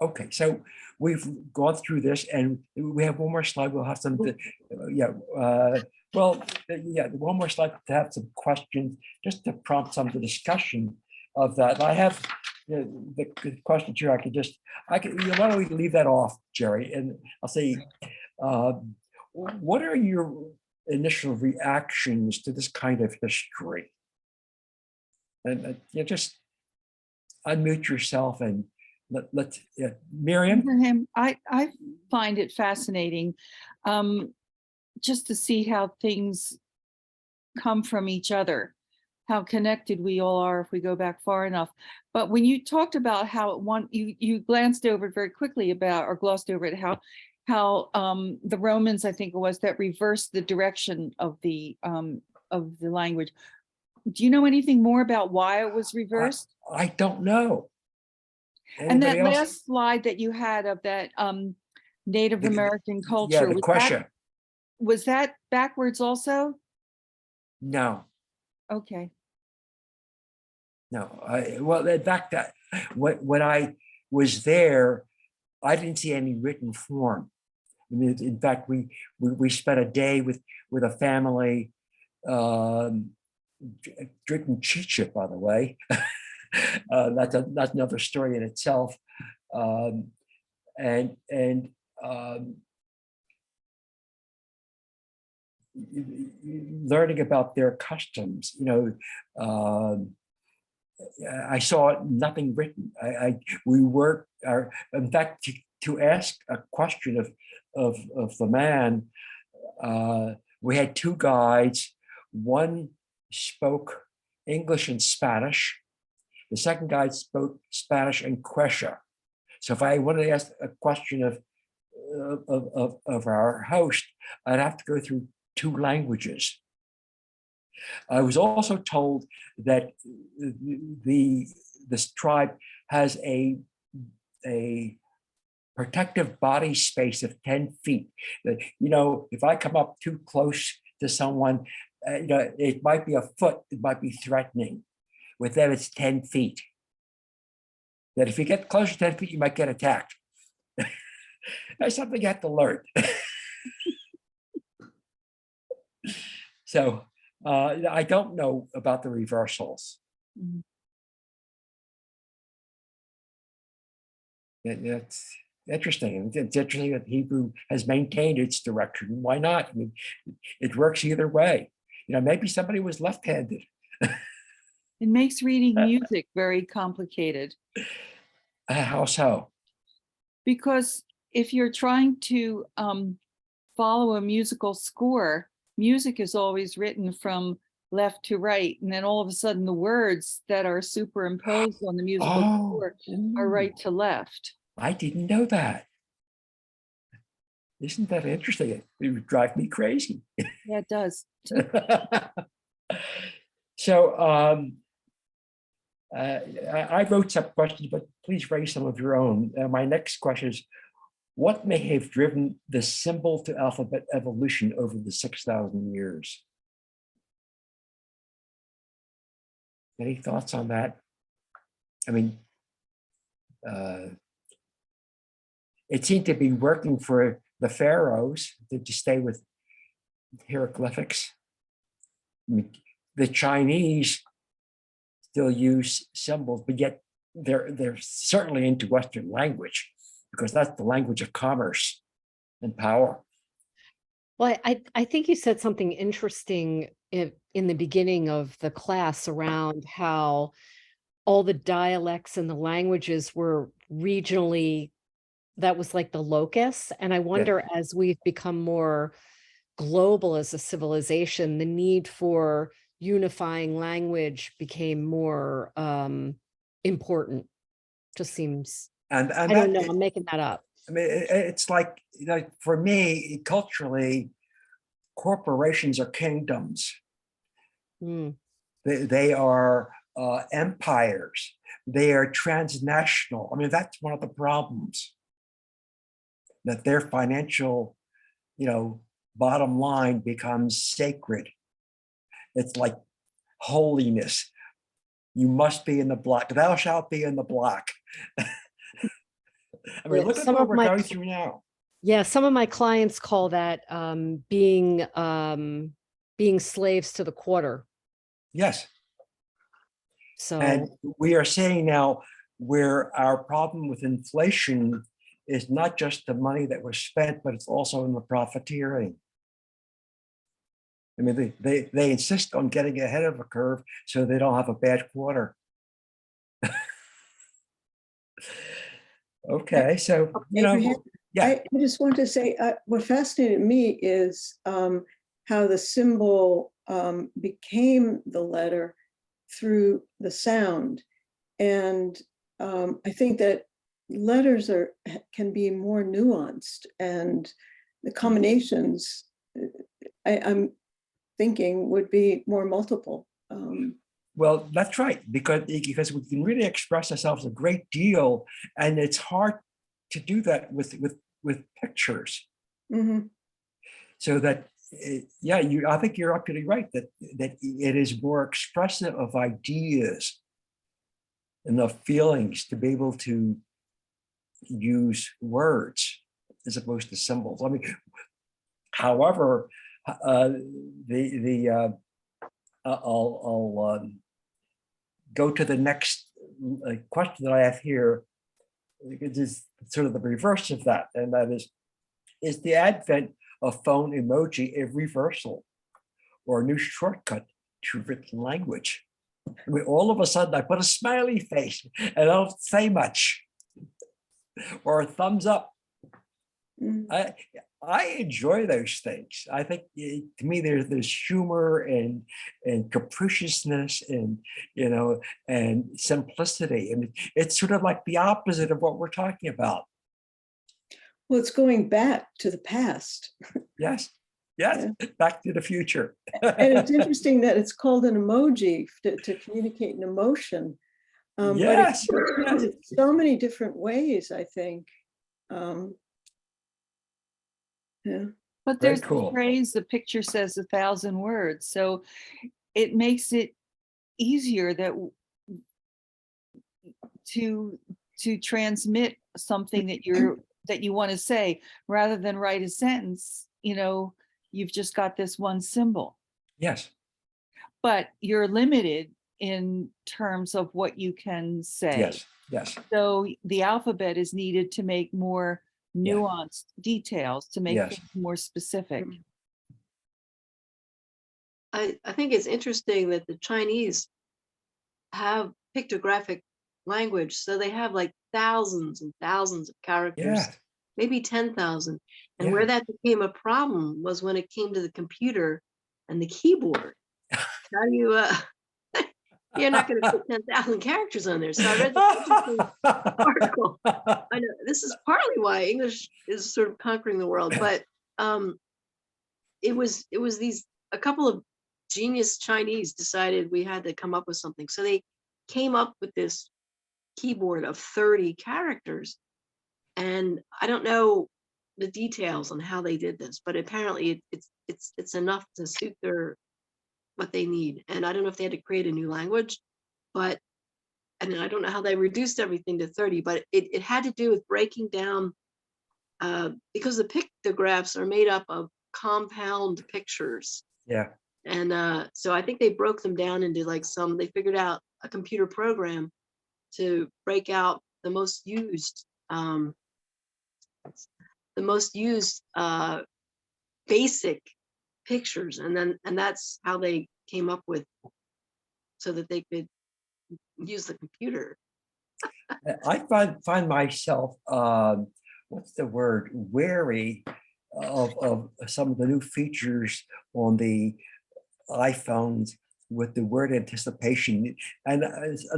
Okay, so we've gone through this, and we have one more slide. We'll have some, one more slide to have some questions, just to prompt some of the discussion of that. I have the question here. Why don't we leave that off, Jerry? And I'll say, what are your initial reactions to this kind of history? And just unmute yourself and let's Miriam. Abraham, I find it fascinating just to see how things come from each other, how connected we all are if we go back far enough. But when you talked about how you glanced over it very quickly about, or glossed over it, how the Romans, I think it was, that reversed the direction of the language. Do you know anything more about why it was reversed? I don't know. And that Anybody else? last slide that you had of that Native The- American Yeah, culture, the question. was that backwards also? No, Okay. no. Well, in fact, when I was there, I didn't see any written form. I mean, in fact, we spent a day with a family drinking chicha, by the way. That's another story in itself. And learning about their customs, I saw nothing written. We were, in fact, to ask a question of the man, we had two guides. One spoke English and Spanish. The second guide spoke Spanish and Quechua. So if I wanted to ask a question of our host, I'd have to go through two languages. I was also told that this tribe has a protective body space of 10 feet. That, if I come up too close to someone, it might be a foot, it might be threatening. With them, it's 10 feet. That if you get closer to 10 feet, you might get attacked. That's something you have to learn. So I don't know about the reversals. Mhm. It's interesting. It's interesting that Hebrew has maintained its direction. Why not? I mean, it works either way. Maybe somebody was left-handed. It makes reading music very complicated, How so? because if you're trying to follow a musical score, music is always written from left to right, and then all of a sudden the words that are superimposed on the musical score are right to left. I didn't know that. Isn't that interesting? It would drive me crazy. Yeah, it does. So I wrote some questions, but please raise some of your own. My next question is, what may have driven the symbol to alphabet evolution over the 6,000 years? Any thoughts on that? I mean, it seemed to be working for the pharaohs to stay with hieroglyphics. I mean, the Chinese still use symbols, but yet they're certainly into Western language, because that's the language of commerce and power. Well, I think you said something interesting in the beginning of the class around how all the dialects and the languages were regionally, that was like the locus. And I wonder, as we've become more global as a civilization, the need for unifying language became more important. Just seems, And I don't know, I'm making that up. I mean, it's like, for me, culturally, corporations are kingdoms. Mm. They are empires. They are transnational. I mean, that's one of the problems, that their financial, bottom line becomes sacred. It's like holiness. You must be in the black. Thou shalt be in the black. I mean, look at what we're going through now. Yeah, some of my clients call that being slaves to the quarter. Yes. So, and we are seeing now where our problem with inflation is not just the money that was spent, but it's also in the profiteering. I mean, they insist on getting ahead of the curve so they don't have a bad quarter. Okay, so, Abraham, yeah. I just want to say, what fascinated me is how the symbol became the letter through the sound. And I think that letters can be more nuanced, and the combinations I'm thinking would be more multiple. Well, that's right, because we can really express ourselves a great deal, and it's hard to do that with pictures. Mhm. So that, yeah, I think you're absolutely right that it is more expressive of ideas and of feelings to be able to use words as opposed to symbols. I mean, however, I'll go to the next question that I have here. It is sort of the reverse of that, and that is the advent of phone emoji a reversal or a new shortcut to written language? I mean, all of a sudden I put a smiley face and I don't say much, or a thumbs up. Mm. I enjoy those things. I think to me there's humor and capriciousness and and simplicity. I mean, it's sort of like the opposite of what we're talking about. Well, it's going back to the past. Yes, yes, Back to the Future. And it's interesting that it's called an emoji to communicate an emotion. But it's Yes. in so many different ways, I think. Yeah. But Very there's cool. the phrase, the picture says 1,000 words. So it makes it easier to transmit something that you want to say, rather than write a sentence. You've just got this one symbol, Yes. but you're limited in terms of what you can say. Yes. Yes. So the alphabet is needed to make more nuanced details, to make Yes. things more specific. I think it's interesting that the Chinese have pictographic language, so they have like thousands and thousands of characters, Yeah. maybe 10,000. And Yeah. where that became a problem was when it came to the computer and the keyboard. How do you you're not going to put 10,000 characters on there. So I read this interesting article. I know this is partly why English is sort of conquering the world, but it was a couple of genius Chinese decided we had to come up with something. So they came up with this keyboard of 30 characters. And I don't know the details on how they did this, but apparently it's enough to suit what they need. And I don't know if they had to create a new language, and I don't know how they reduced everything to 30, but it had to do with breaking down, because the pictographs are made up of compound pictures. Yeah. And so I think they broke them down into they figured out a computer program to break out the most used basic pictures, and that's how they came up with, so that they could use the computer. I find myself, what's the word, wary of some of the new features on the iPhones with the word anticipation, and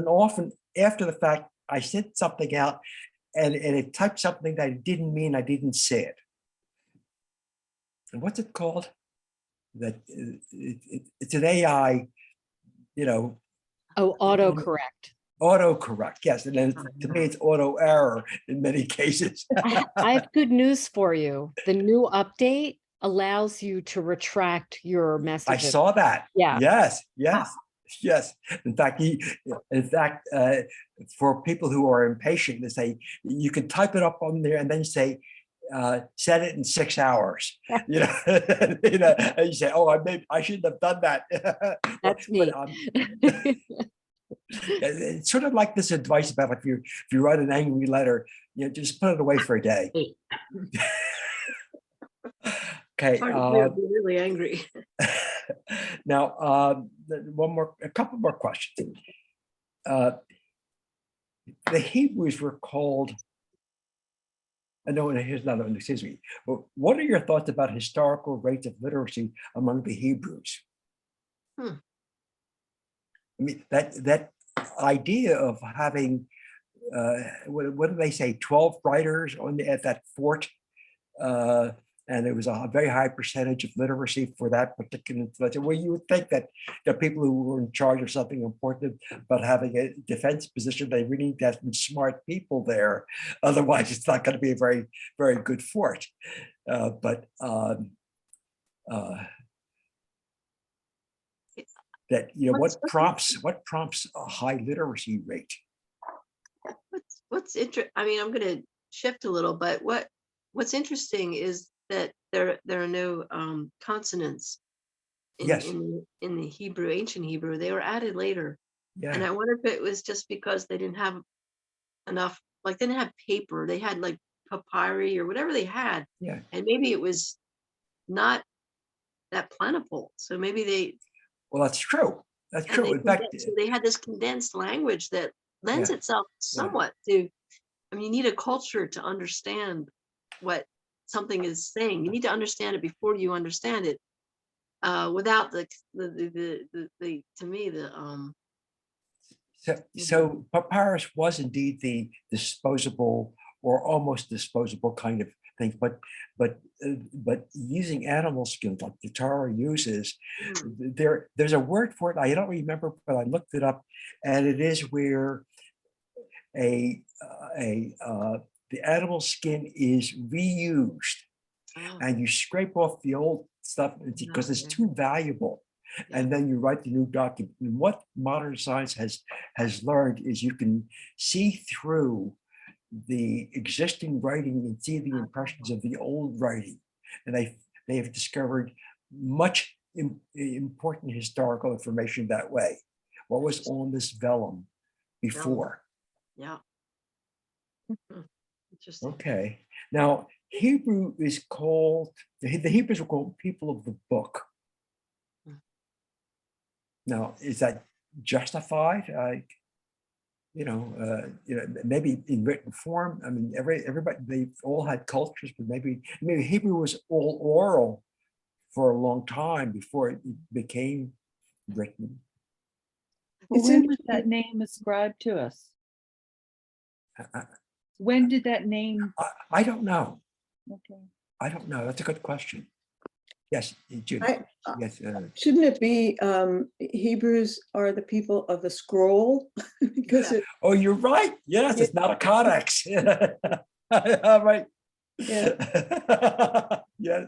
often after the fact I sent something out and it typed something that I didn't mean. I didn't say it. And what's it called? That it's an AI, Oh, autocorrect. autocorrect. Yes, and then to me it's auto error in many cases. I have good news for you. The new update allows you to retract your I messages. saw that. Yeah. Yes. Yes. In fact, for people who are impatient, they say you can type it up on there and then say, set it in 6 hours. And you say, oh, I shouldn't have done that. That's me. It's sort of like this advice about if you write an angry letter, just put it away for a day. Okay. Hard to be really angry. Now, a couple more questions. The Hebrews were called. No, here's another one. Excuse me. What are your thoughts about historical rates of literacy among the Hebrews? I mean, that idea of having, what do they say, 12 writers at that fort? And it was a very high percentage of literacy for that particular intellectual. Well, you would think that the people who were in charge of something important, but having a defense position, they really need to have some smart people there. Otherwise, it's not going to be a very, very good fort. That What's- what prompts a high literacy rate? What's interesting, I mean, I'm gonna shift a little, but what's interesting is that there are no consonants Yes. in the Hebrew, ancient Hebrew. They were added later. And Yeah, I wonder if it was just because they didn't have enough, like they didn't have paper. They had like papyri or whatever they had. yeah. And maybe it was not that plentiful. So maybe they, Well, that's true. That's and true. they, In fact, so they had this condensed language that lends Yeah, itself somewhat to, I mean, you need a culture to understand what something is saying. You need to understand it before you understand it. Without the to me, so papyrus was indeed the disposable or almost disposable kind of thing, but using animal skins like the Torah uses, there's a word for it. I don't remember, but I looked it up, and it is where the animal skin is reused, oh, and you scrape off the old stuff because it's Okay. too valuable, and then you write the new document. And what modern science has learned is you can see through the existing writing and see the impressions of the old writing, and they have discovered much important historical information that way. What was on this vellum before? yeah. Interesting. Okay, now Hebrew is called, the Hebrews were called people of the book. Now, is that justified? Maybe in written form. I mean, everybody, they all had cultures, but maybe Hebrew was all oral for a long time before it became written. Well, It's when was interesting. that name ascribed to us? I- When did that name? I don't know. Okay. I don't know. That's a good question. Yes, Judy. I- Yes. Shouldn't it be Hebrews are the people of the scroll? Because Yeah. Oh, you're right. Yes, it's not a codex. Right. Yeah. Yes.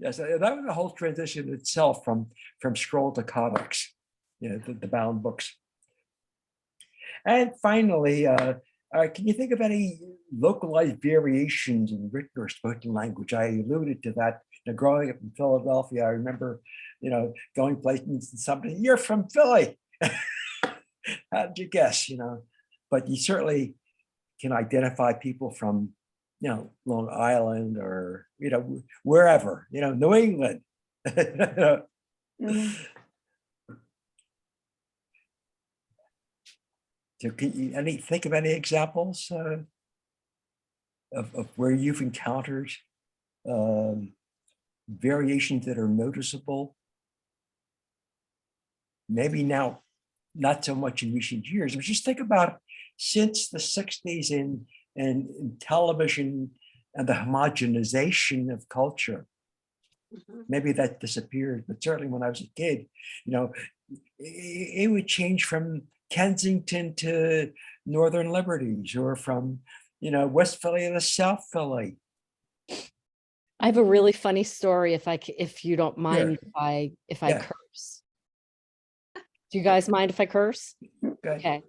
Yes, that was a whole transition itself from scroll to codex, the bound books. And finally, can you think of any localized variations in written or spoken language? I alluded to that. Growing up in Philadelphia, I remember, going places and somebody, you're from Philly. How did you guess? But you certainly can identify people from, Long Island or, wherever, New England. Mhm. So can you think of any examples of where you've encountered variations that are noticeable? Maybe now, not so much in recent years, but just think about since the 60s in television and the homogenization of culture. Mhm. Maybe that disappeared, but certainly when I was a kid, it would change from Kensington to Northern Liberties, or from, West Philly to South Philly. I have a really funny story if you don't mind Sure. if I Yeah. curse. Do you guys mind if I curse? Okay. Okay.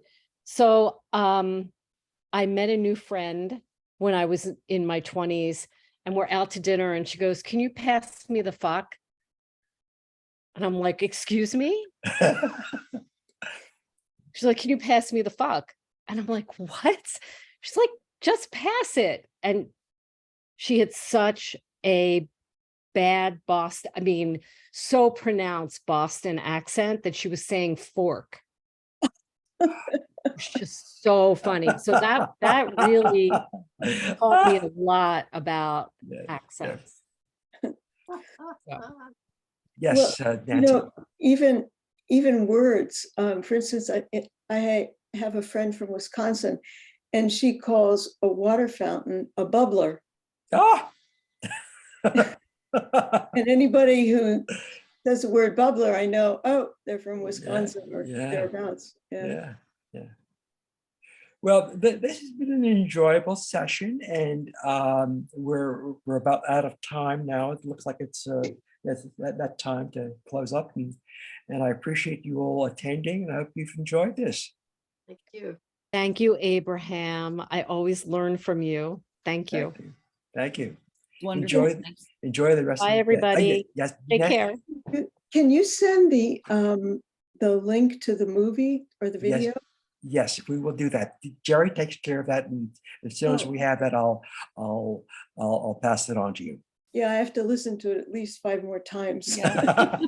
So I met a new friend when I was in my 20s, and we're out to dinner, and she goes, "Can you pass me the fuck?" And I'm like, "Excuse me?" She's like, "Can you pass me the fuck?" And I'm like, "What?" She's like, "Just pass it." And she had such a bad Boston, I mean, so pronounced Boston accent that she was saying fork. It's just so funny. So that really taught me a lot about Yeah, accents. Yes, Well, Nancy. even even words. For instance, I have a friend from Wisconsin, and she calls a water fountain a bubbler. Ah! And anybody who says the word bubbler, I know, oh, they're from Yeah, Wisconsin or yeah. thereabouts. Yeah. Yeah, yeah. Well, this has been an enjoyable session, and we're about out of time now. It looks like it's that time to close up, and I appreciate you all attending, and I hope you've enjoyed this. Thank you. Thank you, Abraham. I always learn from you. Thank you. Thank you. Thank you. Wonderful. Enjoy, enjoy the rest Bye, of the day. everybody. Yes. Take next- care. Can you send the link to the movie or the Yes. video? Yes, we will do that. Jerry takes care of that, and as soon as Oh. we have that, I'll pass it on to you. Yeah, I have to listen to it at least 5 more times. Yeah.